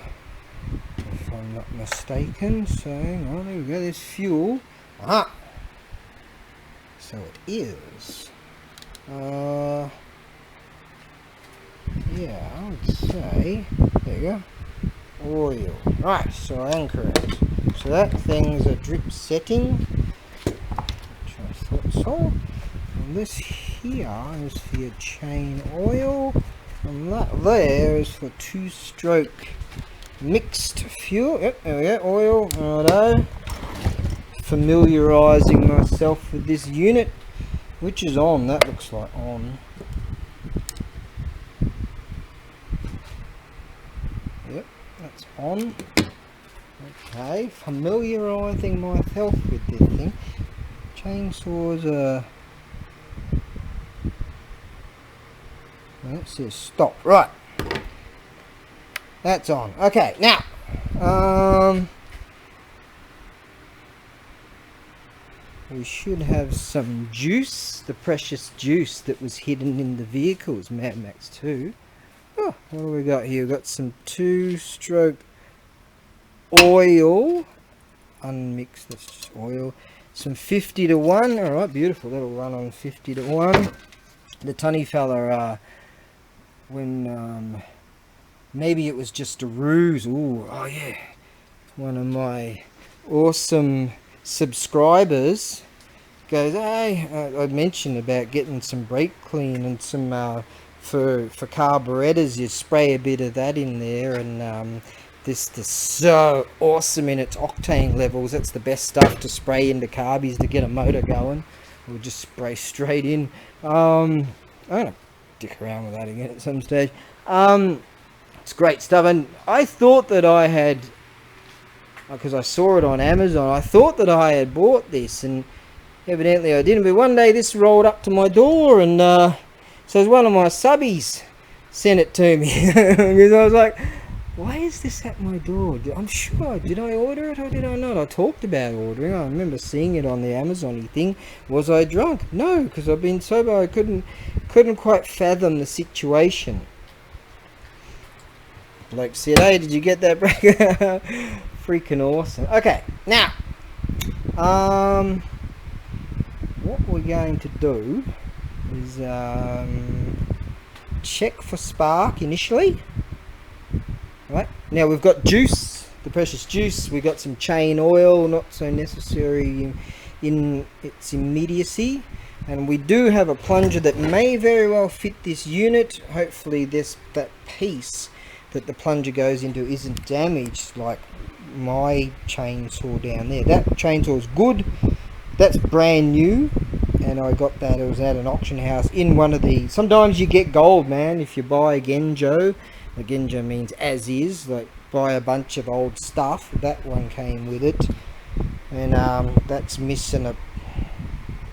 if I'm not mistaken. So, well, there we go, there's fuel. Ah! So it is. Yeah, I would say, there you go, oil. Right, so I am correct. So that thing's a drip setting, which I thought so. And this here is for your chain oil, and that there is for two-stroke mixed fuel. Yep, there we go, oil. Righto. Familiarising myself with this unit, which is on. That looks like on. Yep, that's on. Okay, familiarising myself with this thing. Chainsaws are. It says stop. Right. That's on. Okay, now. We should have some juice. The precious juice that was hidden in the vehicles. Mad Max 2. Oh, what do we got here? We've got some two-stroke oil. Unmixed. That's just oil. Some 50 to 1. Alright, beautiful. That'll run on 50 to 1. The tunny fella, when maybe it was just a ruse. Ooh, oh yeah, one of my awesome subscribers goes, hey, I mentioned about getting some brake clean and some for carburetors. You spray a bit of that in there, and this is so awesome in its octane levels. That's the best stuff to spray into carbies to get a motor going. Or just spray straight in. I'm gonna dick around with that again at some stage. It's great stuff, and I thought that I had, because I saw it on Amazon, I thought that I had bought this, and evidently I didn't. But one day this rolled up to my door and So one of my subbies sent it to me because I was like, why is this at my door? I'm sure, did I order it or did I not? I talked about ordering. I remember seeing it on the Amazon-y thing. Was I drunk? No, because I've been sober. I couldn't quite fathom the situation. Bloke said, hey, did you get that breaker? Freaking awesome. Okay, now, what we're going to do is check for spark initially. Right, now we've got juice, the precious juice. We've got some chain oil, not so necessary in its immediacy. And we do have a plunger that may very well fit this unit. Hopefully that piece that the plunger goes into isn't damaged like my chainsaw down there. That chainsaw is good. That's brand new, and I got that. It was at an auction house in one of the... Sometimes you get gold, man, if you buy a Genjo. A Genjo means as is, like buy a bunch of old stuff. That one came with it, and that's missing a...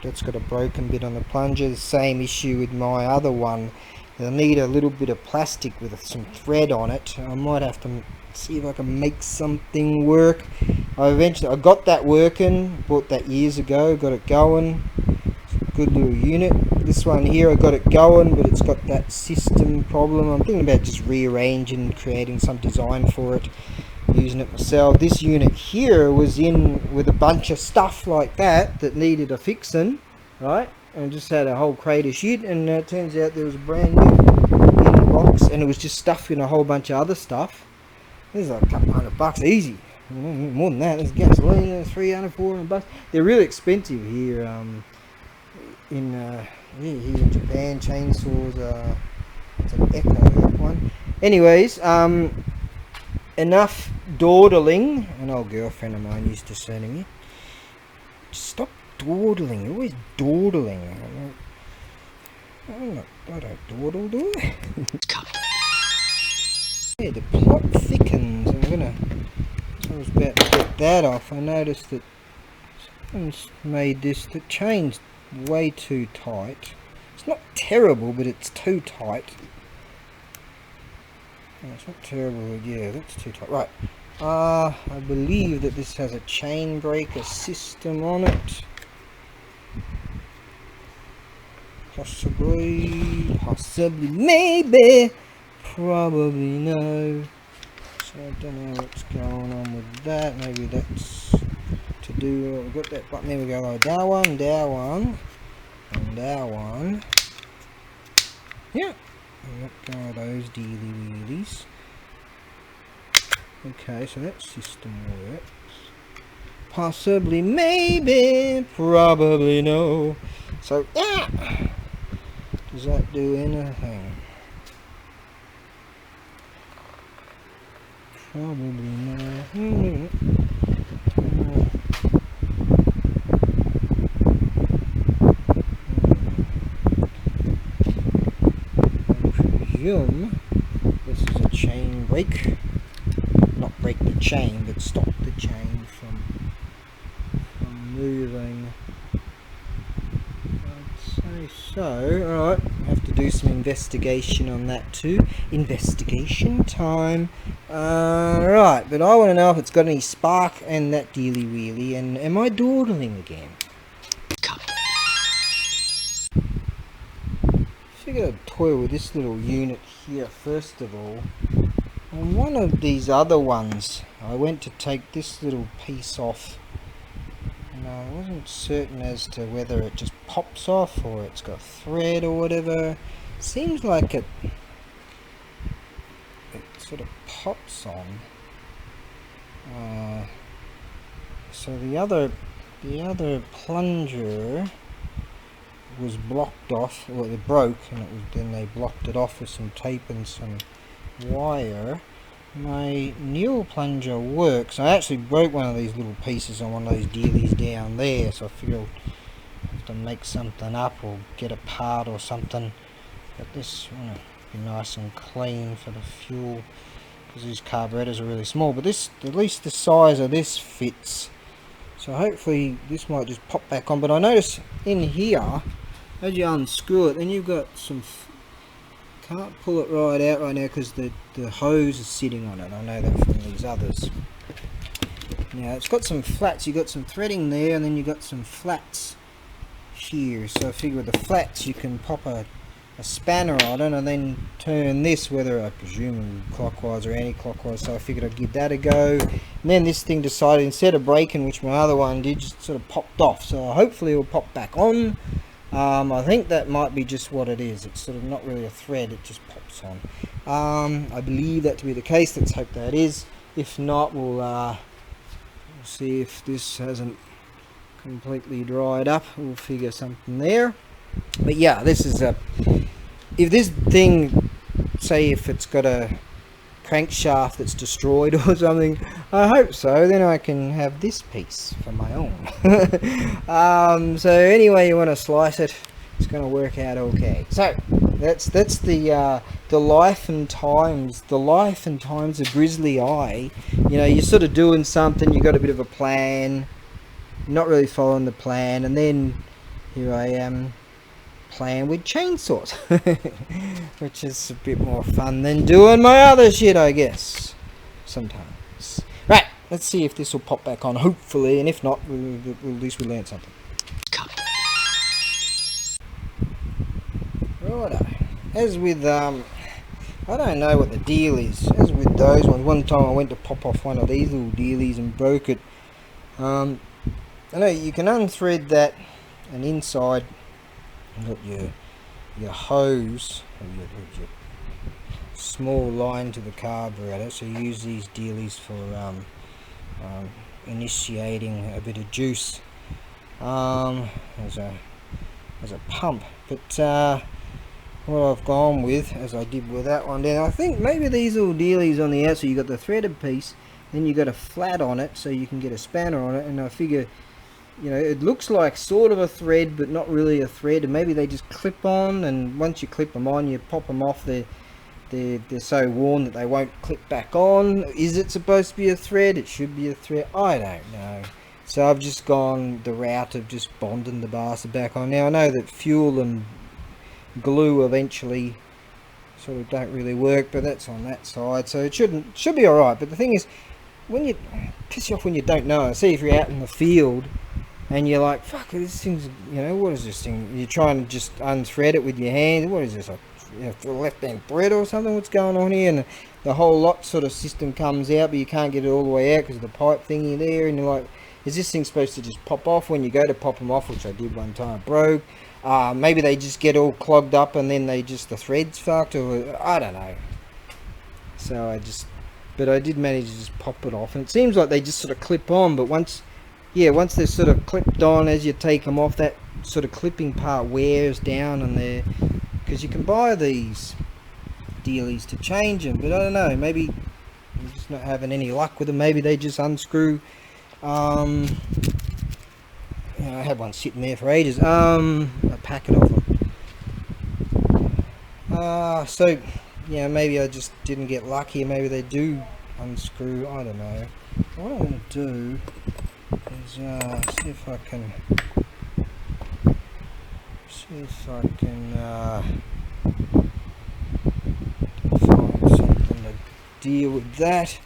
That's got a broken bit on the plunger. The same issue with my other one. I need a little bit of plastic with some thread on it. I might have to see if I can make something work. I got that working. Bought that years ago. Got it going. Good little unit. This one here, I got it going, but it's got that system problem. I'm thinking about just rearranging, creating some design for it, using it myself. This unit here was in with a bunch of stuff like that needed a fixing, right? And just had a whole crate of shit, and it turns out there was a brand new in the box, and it was just stuffed in a whole bunch of other stuff. There's like a couple $100 easy. More than that. There's gasoline, 300, 400 bucks. They're really expensive here. Here in Japan, chainsaws it's an Echo, that one. Anyways, enough dawdling. An old girlfriend of mine used to say to me, stop dawdling, you're always dawdling. I don't dawdle, do I? Yeah, the plot thickens. I was about to get that off. I noticed that someone's made the chain's way too tight. It's not terrible, but it's too tight. No, it's not terrible, yeah, that's too tight. Right, I believe that this has a chain breaker system on it. Possibly, maybe, probably no. So I don't know what's going on with that. Maybe that's to do. We've got that button. There we go. Like that one, and that one. Yeah. And let go of those dealy wheelies. Okay, so that system works. Possibly, maybe, probably no. So yeah. Does that do anything? Probably no. This is a chain brake. Not break the chain, but stop the chain from moving. I'd say so. Alright, I have to do some investigation on that too. Investigation time. Right, but I want to know if it's got any spark and that dealy wheelie, and am I dawdling again? Figured I'd toy with this little unit here first of all. On one of these other ones, I went to take this little piece off, and I wasn't certain as to whether it just pops off or it's got thread or whatever. Seems like it sort of pops on. So the other plunger was blocked off, well it broke, and then they blocked it off with some tape and some wire. My new plunger works. I actually broke one of these little pieces on one of those dealies down there, so I figured I'll have to make something up or get a part or something. But this will be nice and clean for the fuel, because these carburetors are really small, but this, at least the size of this fits. So hopefully this might just pop back on. But I notice in here as you unscrew it, then you've got some. Can't pull it right out right now because the hose is sitting on it. I know that from these others. Now it's got some flats. You've got some threading there, and then you've got some flats here. So I figure with the flats you can pop a spanner on it and then turn this, whether I presume clockwise or anti-clockwise. So I figured I'd give that a go. And then this thing decided, instead of breaking, which my other one did, just sort of popped off. So hopefully it will pop back on. I think that might be just what it is. It's sort of not really a thread, it just pops on. I believe that to be the case. Let's hope that is. If not, we'll see if this hasn't completely dried up. We'll figure something there. But yeah, this is if this thing, say if it's got a crankshaft that's destroyed or something, I hope so, then I can have this piece for my own. So anyway you want to slice it, it's going to work out okay. So that's the life and times of Grizzly Eye. You know, you're sort of doing something, you got a bit of a plan, not really following the plan, and then here I am playing with chainsaws, which is a bit more fun than doing my other shit, I guess, sometimes. Right, let's see if this will pop back on, hopefully, and if not, at least we learned something. Righto, as with, I don't know what the deal is, as with those ones, one time I went to pop off one of these little dealies and broke it. I know you can unthread that, and inside you've got your hose, or your small line to the carburetor, so you use these dealies for initiating a bit of juice as a pump. But what I've gone with, as I did with that one, then I think maybe these little dealies on the outside, you got the threaded piece, then you got a flat on it so you can get a spanner on it, and I figure, you know, it looks like sort of a thread but not really a thread, and maybe they just clip on, and once you clip them on, you pop them off, they're so worn that they won't clip back on. Is it supposed to be a thread? It should be a thread, I don't know. So I've just gone the route of just bonding the bastard back on. Now I know that fuel and glue eventually sort of don't really work, but that's on that side, so it should be alright. But the thing is, when you piss you off when you don't know, see if you're out in the field and you're like, fuck, this thing's, you know, what is this thing? You're trying to just unthread it with your hand. What is this, a left-hand thread or something? What's going on here? And the whole lot sort of system comes out, but you can't get it all the way out because of the pipe thingy there. And you're like, is this thing supposed to just pop off when you go to pop them off, which I did one time, broke? Maybe they just get all clogged up and then the thread's fucked, or I don't know. So but I did manage to just pop it off, and it seems like they just sort of clip on, but once they're sort of clipped on, as you take them off, that sort of clipping part wears down on there, because you can buy these dealies to change them, but I don't know, maybe I'm just not having any luck with them. Maybe they just unscrew. You know, I had one sitting there for ages, a packet of them. So yeah, maybe I just didn't get lucky, maybe they do unscrew, I don't know. What I'm going to do is see if I can find something to deal with that.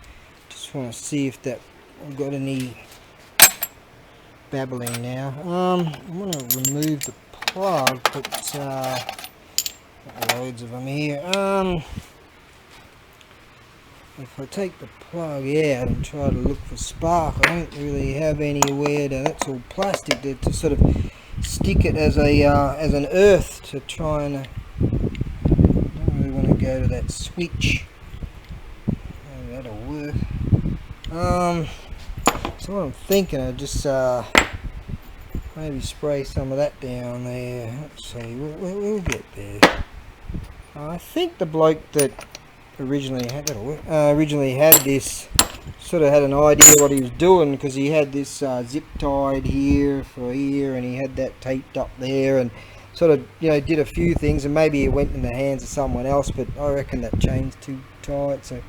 Just want to see if that I've got any babbling now. I'm going to remove the plug, but got loads of them here. If I take the plug out and try to look for spark, I don't really have anywhere to, that's all plastic, to sort of stick it as an earth to try and, I don't really want to go to that switch. Maybe that'll work. So what I'm thinking, I just maybe spray some of that down there. Let's see, we'll get there. I think the bloke that originally had this sort of had an idea what he was doing, because he had this zip tied here for here, and he had that taped up there, and sort of, you know, did a few things, and maybe it went in the hands of someone else, but I reckon that chain's too tight, so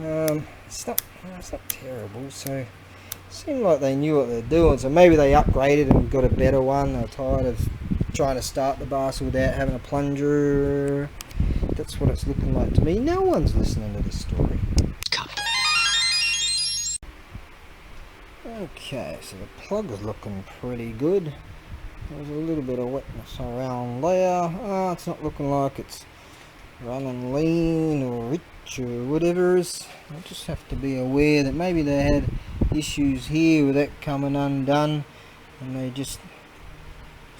it's not terrible. So it seemed like they knew what they're doing, so maybe they upgraded and got a better one. They're tired of trying to start the bicycle without having a plunger. That's what it's looking like to me. No one's listening to this story. Okay, so the plug is looking pretty good. There's a little bit of wetness around there. It's not looking like it's running lean or rich or whatever. I just have to be aware that maybe they had issues here with that coming undone and they just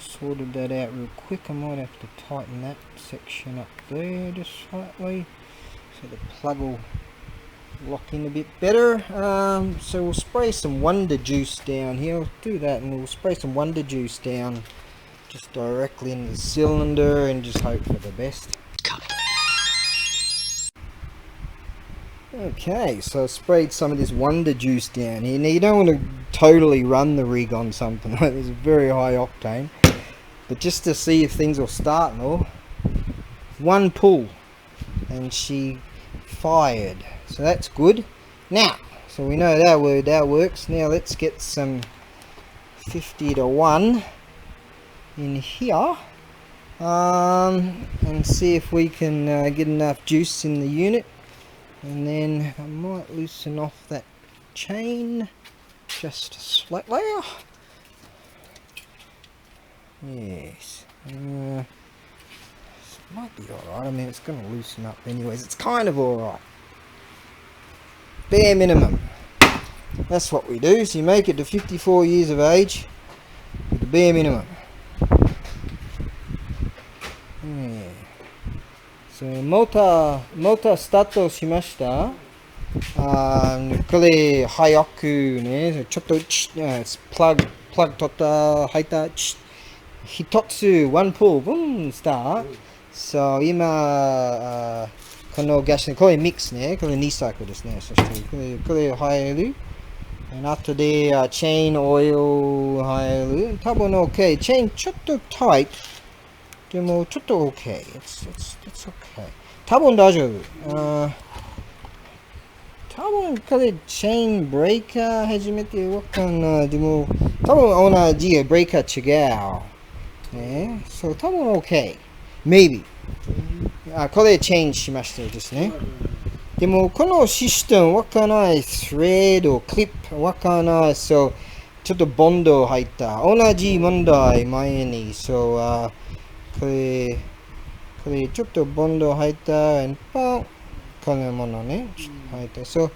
sorted that out real quick. I might have to tighten that section up there just slightly so the plug will lock in a bit better. So we'll spray some Wonder Juice down here. I'll do that and we'll spray some Wonder Juice down just directly in the cylinder and just hope for the best. Okay, so I sprayed some of this Wonder Juice down here. Now you don't want to totally run the rig on something like this, very high octane, but just to see if things will start and all. One pull and she fired, so that's good. Now, so we know that works. Now let's get some 50 to 1 in here and see if we can get enough juice in the unit, and then I might loosen off that chain just slightly. Yes, might be alright. I mean, it's going to loosen up anyways. It's kind of alright. Bare minimum. That's what we do. So you make it to 54 years of age with the bare minimum. Yeah. So, motor スタートしました。これ早くね、ちょっとプラグ取った入った一つ one pull boom start。So 今このガスね、これミックスね、これ2サイクルですね。そしてこれ入る。後でチェーンオイル入る。多分 OK。チェーンちょっとタイト。でもちょっと OK。It's OK。多分大丈夫。多分これチェーンブレーカー初めてわかんない。でも多分同じブレーカー違う。ね。そう多分 OK。Maybe。これチェンジしましたですね。でもこのシステムわかんない。スレッド、クリップわかんない。そうちょっとボンド入った。同じ問題前に。そうこれちょっとボンド入った。パンこのものね。入った。So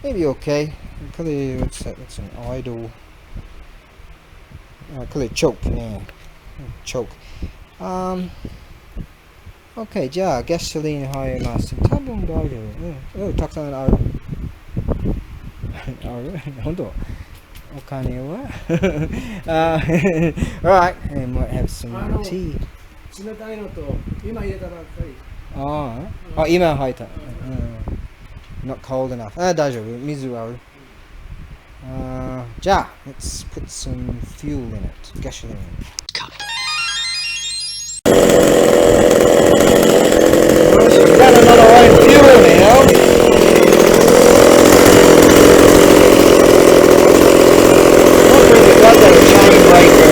maybe okay. これ what's that? That's an idle. これチョークね。チョーク。OK、じゃあガソリン入ります。多分大丈夫。たくさんある。本当お金はAlright, and might have some tea. 冷たいのと今入れたばっかり。今入った。Not cold enough. 大丈夫。水はある。じゃあ、let's put some fuel in it. ガソリン。We've got another own fuel now. We've got that chain breaker.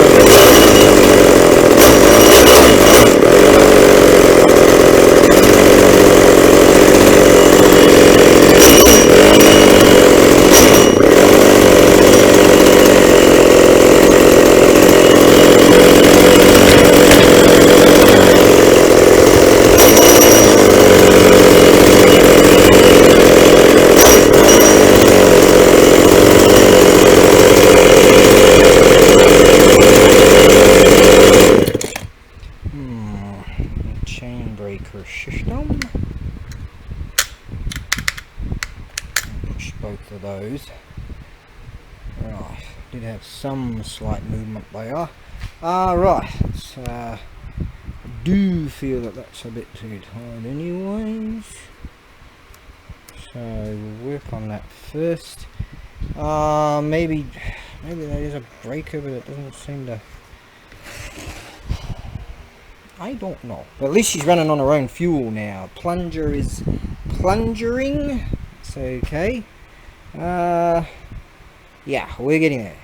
Chain breaker system. Push both of those. Right, did have some slight movement there. Right, so I do feel that that's a bit too tight anyways. So we'll work on that first. Maybe there is a breaker, but it doesn't seem to. I don't know. But at least she's running on her own fuel now. Plunger is plungering. It's okay. Yeah, we're getting there.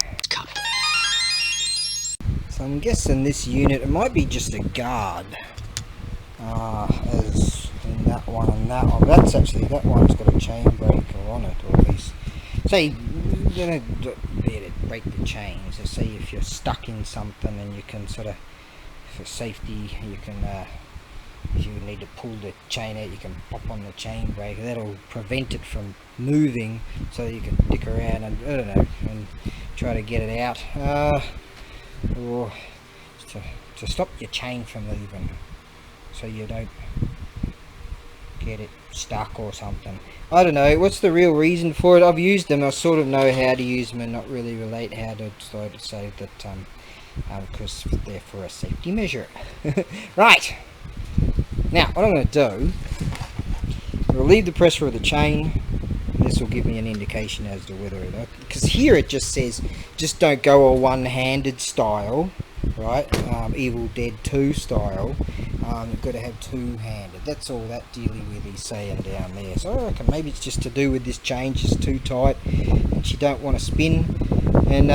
So So I'm guessing this unit, it might be just a guard, as in that one and that one. That's actually, that one's got a chain breaker on it, or at least, say, you know, be able to break the chains. So say if you're stuck in something and you can sort of, for safety, you can, if you need to pull the chain out, you can pop on the chain breaker. That'll prevent it from moving, so you can dick around and, I don't know, and try to get it out, or to stop your chain from moving, so you don't get it stuck or something. I don't know what's the real reason for it. I've used them, I sort of know how to use them and not really relate how to say that, because they're for a safety measure. Right, now what I'm going to do, relieve the pressure of the chain. This will give me an indication as to whether it, because here it just says just don't go a one-handed style, right? Evil Dead 2 style. You've got to have two-handed. That's all that dealy-weely's saying down there. So I reckon maybe it's just to do with this chain, just too tight and you don't want to spin. And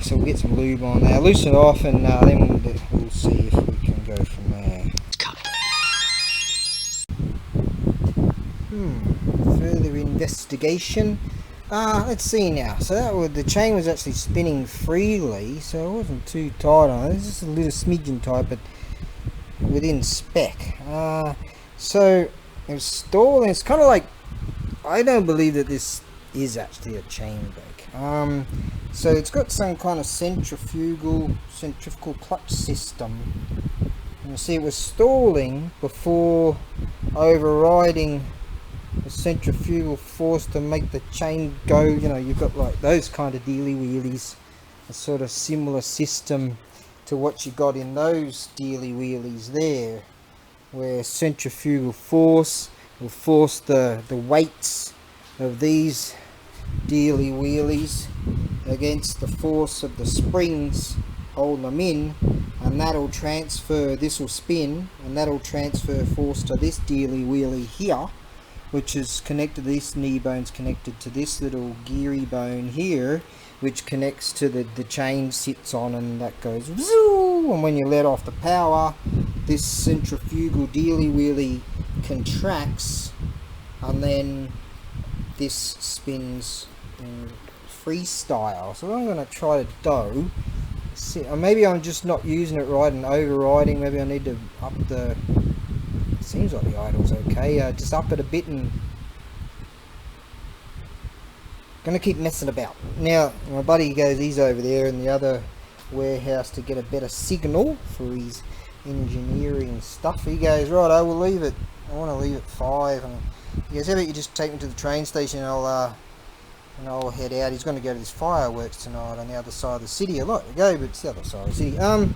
so we'll get some lube on there, loosen it off, and then we'll see if we can go from there. Further investigation. Let's see now. So that was, the chain was actually spinning freely, so it wasn't too tight on it. It's just a little smidgen tight, but within spec. So it was stalling. It's kind of like, I don't believe that this is actually a chain brake. So it's got some kind of centrifugal clutch system. And you see it was stalling before overriding the centrifugal force to make the chain go. You know, you've got like those kind of dealy wheelies, a sort of similar system to what you got in those dealy wheelies there, where centrifugal force will force the weights of these dealy wheelies against the force of the springs holding them in, and that'll transfer, this will spin and that'll transfer force to this dealy wheelie here, which is connected, this knee bone's connected to this little geary bone here, which connects to the chain sits on, and that goes zoo, and when you let off the power, this centrifugal dealy wheelie contracts, and then this spins in freestyle. So what I'm going to try to do, see, or maybe I'm just not using it right and overriding. Maybe I need to up the, seems like the idle's okay, just up it a bit, and gonna keep messing about. Now my buddy goes, he's over there in the other warehouse to get a better signal for his engineering stuff. He goes, right, I will leave it, I want to leave at 5, and he goes, how about you just take me to the train station and I'll head out. He's going to go to this fireworks tonight on the other side of the city. I'd like to go, but it's the other side of the city. I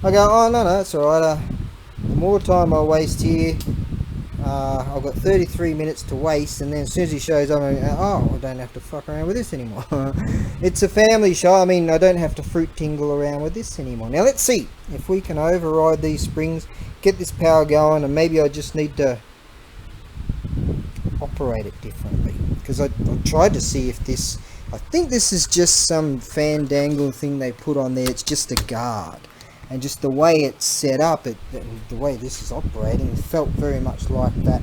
go, oh no, it's alright, the more time I waste here, I've got 33 minutes to waste, and then as soon as he shows up, I don't have to fuck around with this anymore. It's a family show. I mean, I don't have to fruit tingle around with this anymore. Now let's see if we can override these springs, get this power going, and maybe I just need to operate it differently, because I tried to see if this, I think this is just some fandangle thing they put on there. It's just a guard, and just the way it's set up, the way this is operating, it felt very much like that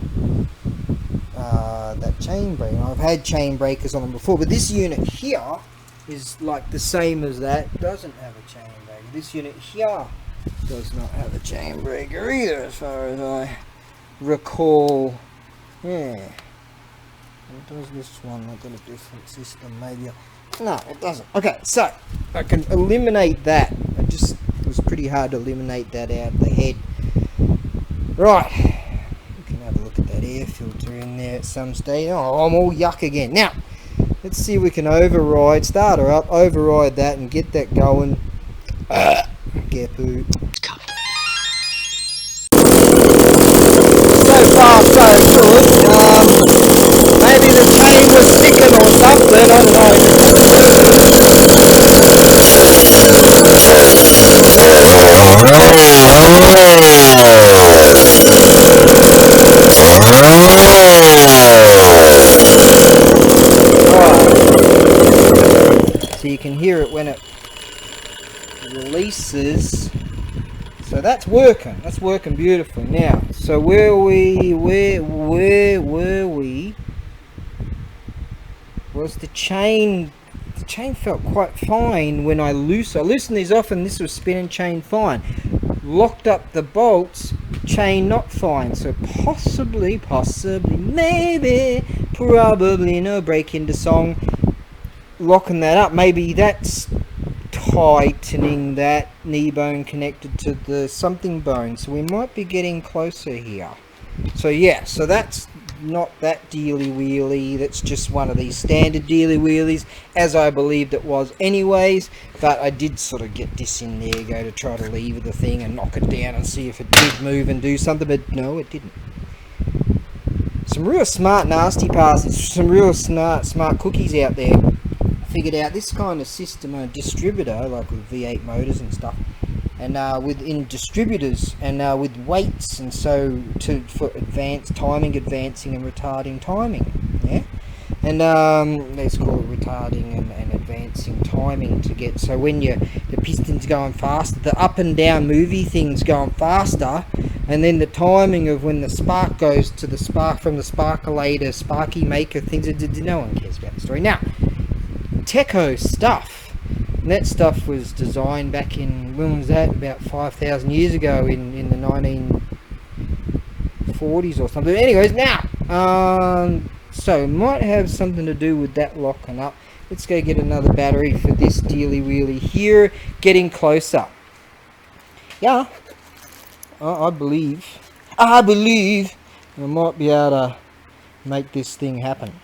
that chain breaker. I've had chain breakers on them before, but this unit here is like the same as that. It doesn't have a chain breaker. This unit here does not have a chain breaker either, as far as I recall. Yeah. What does this one? I've got a different system, maybe. No, it doesn't. Okay, so I can eliminate that. It was pretty hard to eliminate that out of the head. Right. We can have a look at that air filter in there at some stage. Oh, I'm all yuck again. Now, let's see if we can start her up, override that, and get that going. Gepoo. So far, so good. Maybe the chain was sticking or something, I don't know. Right. So you can hear it when it releases. so that's working. That's working beautifully now. So where were we? Was the chain? The chain felt quite fine when I loosened these off, and this was spinning chain fine. Locked up the bolts, chain not fine. So possibly, maybe, probably, no break into song. Locking that up, maybe that's tightening that knee bone connected to the something bone. So we might be getting closer here. So yeah, so that's not that dealy wheelie, that's just one of these standard dealy wheelies, as I believed it was anyways. But I did sort of get this in there, go to try to lever the thing and knock it down and see if it did move and do something, but no, it didn't. Some real smart nasty passes, some real smart cookies out there figured out this kind of system, a distributor like with V8 motors and stuff, and within distributors and with weights, and so for advanced timing, advancing and retarding timing, yeah, and let's call it retarding and advancing timing to get, so when the piston's going faster, the up and down movie thing's going faster, and then the timing of when the spark goes to the spark from the sparkulator, sparky maker things, no one cares about the story. Now, Teco stuff. And that stuff was designed back in, when was that? About 5,000 years ago in the 1940s or something. Anyways, now, so might have something to do with that locking up. Let's go get another battery for this dealy wheelie here. Getting closer. Yeah, I believe I might be able to make this thing happen.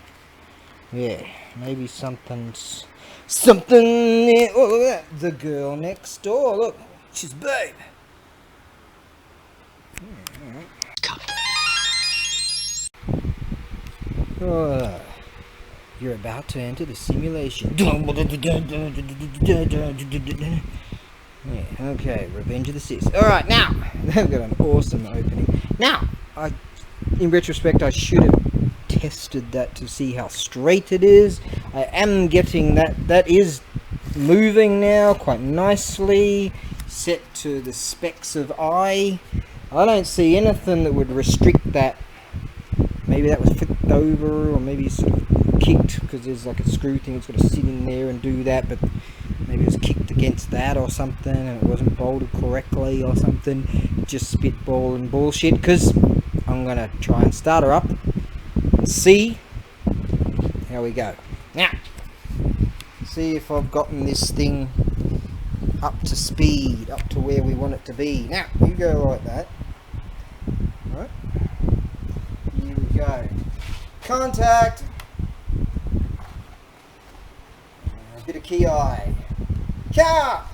Yeah, maybe something's there. Oh, look at that. The girl next door. Look, she's babe. Oh, you're about to enter the simulation. Yeah, okay, Revenge of the Sith. Alright, now, they've got an awesome opening. Now, in retrospect, I should have tested that to see how straight it is. I am getting that is moving now quite nicely, set to the specs of I don't see anything that would restrict that. Maybe that was flipped over, or maybe sort of kicked, because there's like a screw thing that's got to sit in there and do that, but maybe it was kicked against that or something and it wasn't bolted correctly or something. Just spitball and bullshit, because I'm going to try and start her up and see how we go. Now, see if I've gotten this thing up to speed, up to where we want it to be. Now, you go like that. Right. Here we go. Contact. A bit of key eye. Car!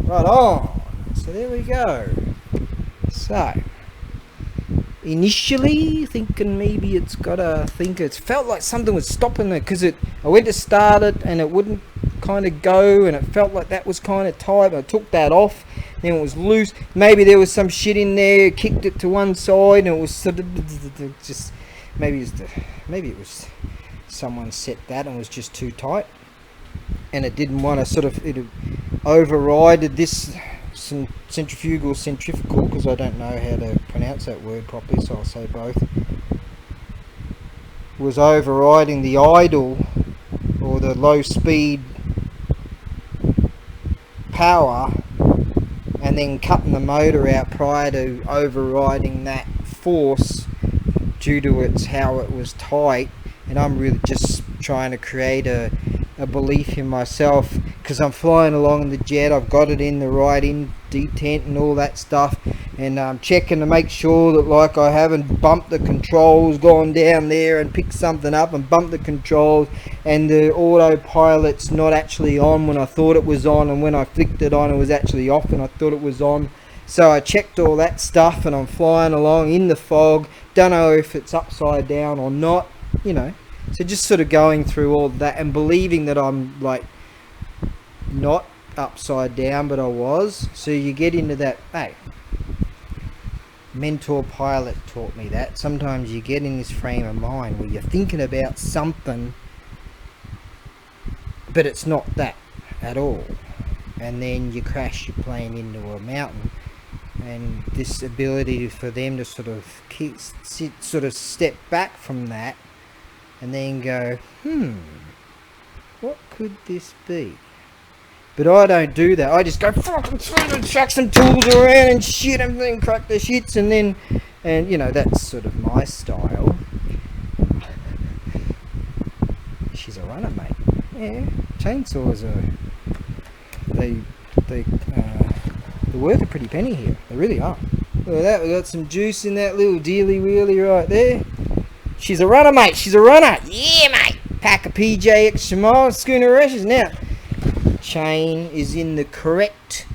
Right on. So there we go. So initially thinking maybe it's got a it felt like something was stopping it, because I went to start it and it wouldn't kind of go, and it felt like that was kind of tight. I took that off, then it was loose. Maybe there was some shit in there, kicked it to one side, and it was sort of just maybe it was someone set that and was just too tight, and it didn't want to sort of override this centrifugal, because I don't know how to pronounce that word properly, so I'll say both. Was overriding the idle or the low speed power, and then cutting the motor out prior to overriding that force due to how it was tight. And I'm really just trying to create a a belief in myself, because I'm flying along in the jet. I've got it in the right in detent and all that stuff, and I'm checking to make sure that like I haven't bumped the controls, gone down there and picked something up and bumped the controls, and the autopilot's not actually on when I thought it was on, and when I flicked it on it was actually off and I thought it was on. So I checked all that stuff, and I'm flying along in the fog, don't know if it's upside down or not, you know. So just sort of going through all that and believing that I'm like not upside down, but I was. So you get into that, hey, mentor pilot taught me that. Sometimes you get in this frame of mind where you're thinking about something, but it's not that at all. And then you crash your plane into a mountain. And this ability for them to sort of step back from that and then go, what could this be? But I don't do that. I just go fucking chuck some tools around and shit and then crack the shits, and then, and you know, that's sort of my style. She's a runner, mate. Yeah, chainsaws are they're worth a pretty penny here. They really are. Look at that. We got some juice in that little dealy wheelie right there. She's a runner, mate. She's a runner. Yeah, mate. Pack of PJX Shimano schooner rashes. Now, chain is in the correct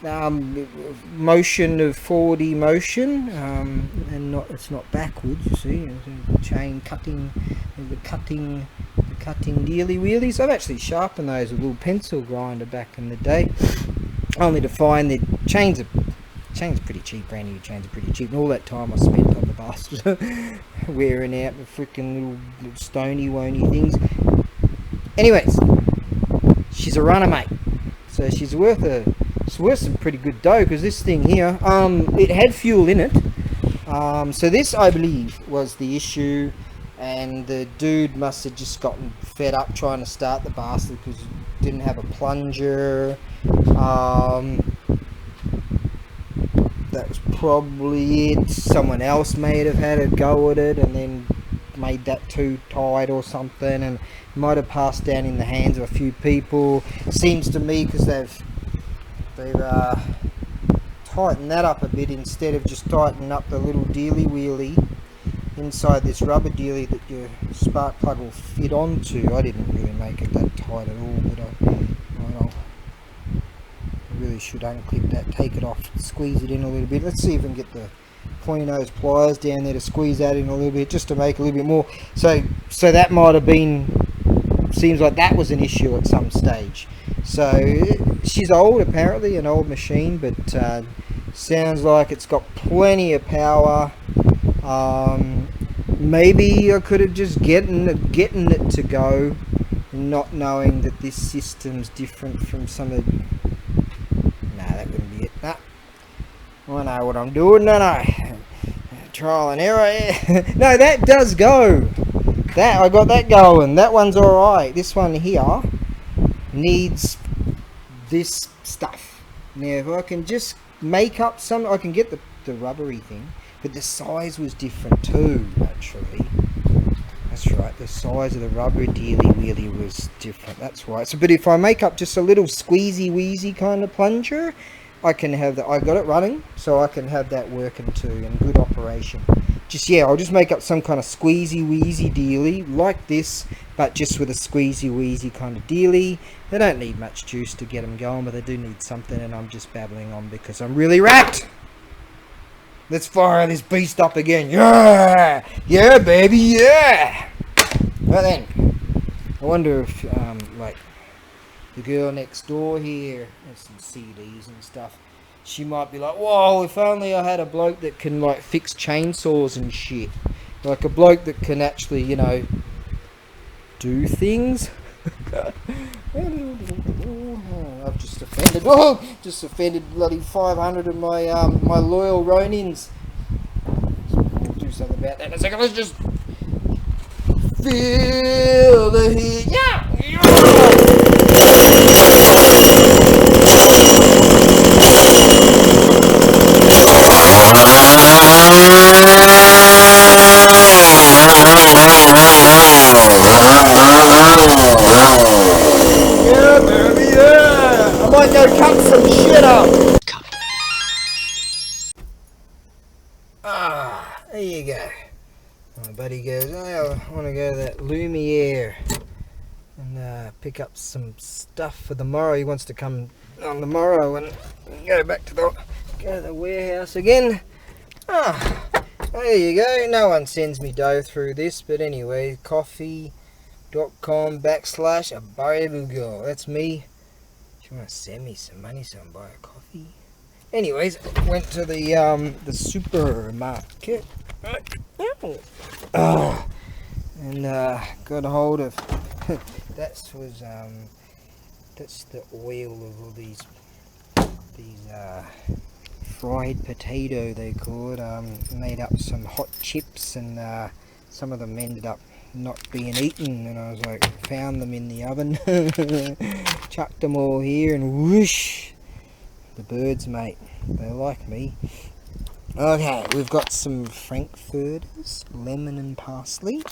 motion of 4D motion, and it's not backwards. You see, the chain cutting, the cutting dealy wheelies. I've actually sharpened those with a little pencil grinder back in the day, only to find the chains are pretty cheap. Brand new chains are pretty cheap, and all that time I spent on the bastard wearing out the freaking little stony wony things. Anyways, she's a runner, mate. So she's worth some pretty good dough, because this thing here, it had fuel in it. So this, I believe, was the issue, and the dude must have just gotten fed up trying to start the bastard because it didn't have a plunger. That was probably it. Someone else may have had a go at it and then made that too tight or something, and might have passed down in the hands of a few people. Seems to me, because they've tightened that up a bit instead of just tightening up the little dealy wheelie inside this rubber dealy that your spark plug will fit onto. I didn't really make it that tight at all, but I really should unclip that, take it off, squeeze it in a little bit. Let's see if we can get the pointy nose pliers down there to squeeze that in a little bit, just to make a little bit more. So that might have been, seems like that was an issue at some stage. So she's old, apparently, an old machine, but sounds like it's got plenty of power. Maybe I could have just getting it to go, not knowing that this system's different from some of. Nah, that wouldn't be it. Nah. I know what I'm doing, don't I? Trial and error. No, that does go. That, I got that going. That one's alright. This one here needs this stuff. Now, if I can just make up some, I can get the rubbery thing, but the size was different too, actually. That's right, the size of the rubber dealy wheelie was different. That's right. So, but if I make up just a little squeezy wheezy kind of plunger, I can have that. I got it running, so I can have that working too in good operation. Just, yeah, I'll just make up some kind of squeezy wheezy dealy like this, but just with a squeezy wheezy kind of dealy. They don't need much juice to get them going, but they do need something, and I'm just babbling on because I'm really wrapped. Let's fire this beast up again. Yeah! Yeah, baby, yeah! Well then, I wonder if, like, the girl next door here has some CDs and stuff. She might be like, whoa, if only I had a bloke that can, like, fix chainsaws and shit. Like a bloke that can actually, you know, do things. I've just offended bloody 500 of my my loyal Ronins. We'll do something about that in a second. Let's just feel the heat. Yeah! go. My buddy goes, oh, I want to go to that Lumiere and pick up some stuff for the morrow. He wants to come on the morrow and go back to the warehouse again. Ah, there you go. No one sends me dough through this, but anyway, coffee.com/ABAREBUGYO. That's me. Do you want to send me some money so I can buy a coffee? Anyways, went to the supermarket. And got a hold of that's the oil of all these fried potato, they call it. Made up some hot chips, and some of them ended up not being eaten, and I was like, found them in the oven, chucked them all here, and whoosh, the birds, mate, they like me. Okay, we've got some frankfurters, lemon and parsley.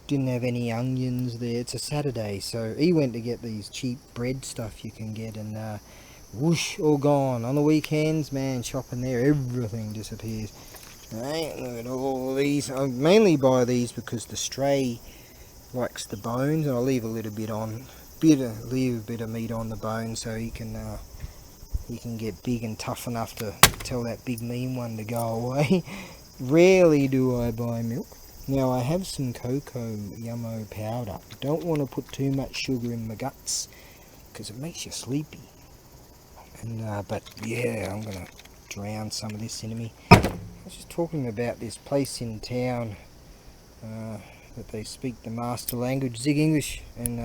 Didn't have any onions there. It's a Saturday, so he went to get these cheap bread stuff you can get, and whoosh, all gone. On the weekends, man, shopping there, everything disappears. Right, look at all of these. I mainly buy these because the stray likes the bones, and I'll leave a little bit on, leave a bit of meat on the bone so he can get big and tough enough to tell that big mean one to go away. Rarely do I buy milk. Now I have some cocoa yummo powder. Don't want to put too much sugar in my guts because it makes you sleepy. And but yeah, I'm gonna drown some of this into me. I was just talking about this place in town that they speak the master language, Zig English, and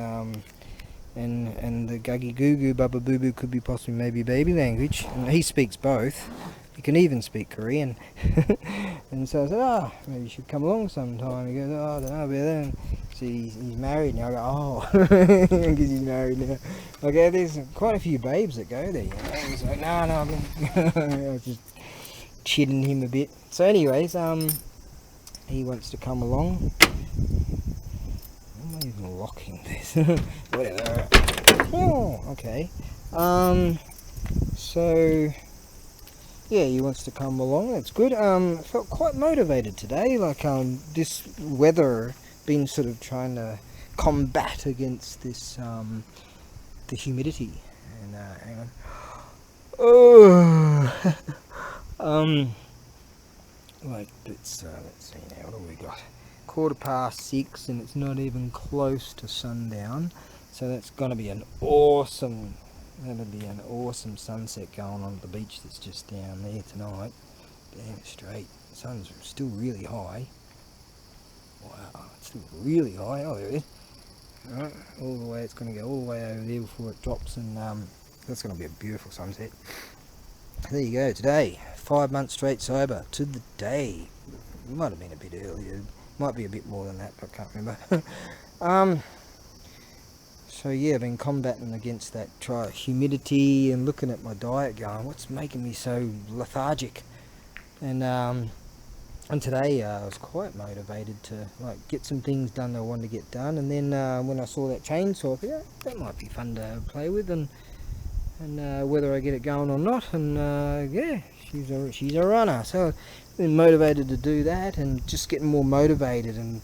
the Guggy Goo Goo Bubba Boo Boo could be possibly maybe baby language, and he speaks both. He can even speak Korean. And so I said, maybe you should come along sometime. He goes, I don't know about that. See, he's married now. I go, because he's married now. Okay, there's quite a few babes that go there. You know? He's like, no, I was just chidding him a bit. So anyways, he wants to come along. I'm not even locking this. Whatever. Oh, okay. So yeah, he wants to come along. That's good. I felt quite motivated today. Like this weather, been sort of trying to combat against this the humidity. And hang on. Oh. Like let's see now. What have we got? 6:15, and it's not even close to sundown. So that's gonna be an awesome. That'll be an awesome sunset going on at the beach that's just down there tonight. Damn straight. The sun's still really high. Wow, it's still really high. Oh, there it is. Alright, all the way. It's going to go all the way over there before it drops, and that's going to be a beautiful sunset. There you go. Today, 5 months straight sober to the day. It might have been a bit earlier. Might be a bit more than that, but I can't remember. So yeah, I've been combating against that humidity and looking at my diet going, what's making me so lethargic? And today I was quite motivated to like get some things done that I wanted to get done. And then when I saw that chainsaw, I thought, yeah, that might be fun to play with, and whether I get it going or not. And yeah, she's a runner. So I've been motivated to do that, and just getting more motivated. And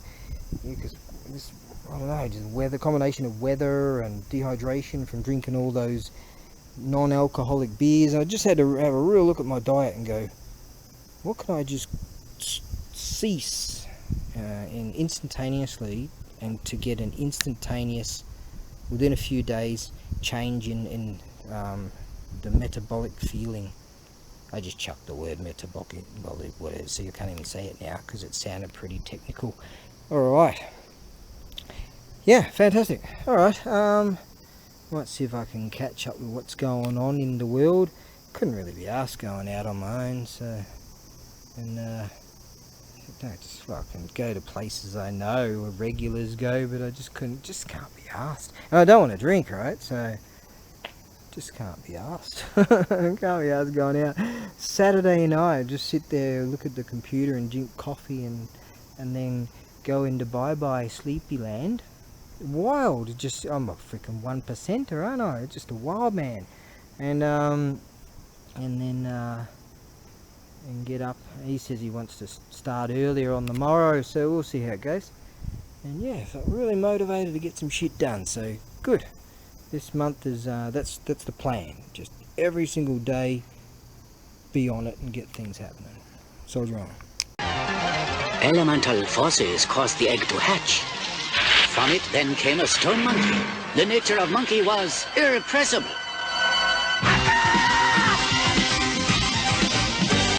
because this, I don't know, just weather, combination of weather and dehydration from drinking all those non-alcoholic beers. I just had to have a real look at my diet and go, what can I just cease instantaneously, and to get an instantaneous, within a few days, change in the metabolic feeling. I just chucked the word metabolic, well, whatever, so you can't even say it now because it sounded pretty technical. Alright. Yeah, fantastic. Alright, might see if I can catch up with what's going on in the world. Couldn't really be asked going out on my own, so, and just fucking go to places I know where regulars go, but I just can't be asked. And I don't want to drink, right, so just can't be asked. Can't be asked going out. Saturday night, just sit there, look at the computer and drink coffee, and then go into bye-bye sleepy land. Wild, just, I'm a freaking 1%er, aren't I? Just a wild man. And then and get up. He says he wants to start earlier on the morrow, so we'll see how it goes. And yeah, felt really motivated to get some shit done, so good. This month is that's the plan. Just every single day be on it and get things happening. Soldier on. Elemental forces caused the egg to hatch. From it then came a stone monkey. The nature of monkey was irrepressible.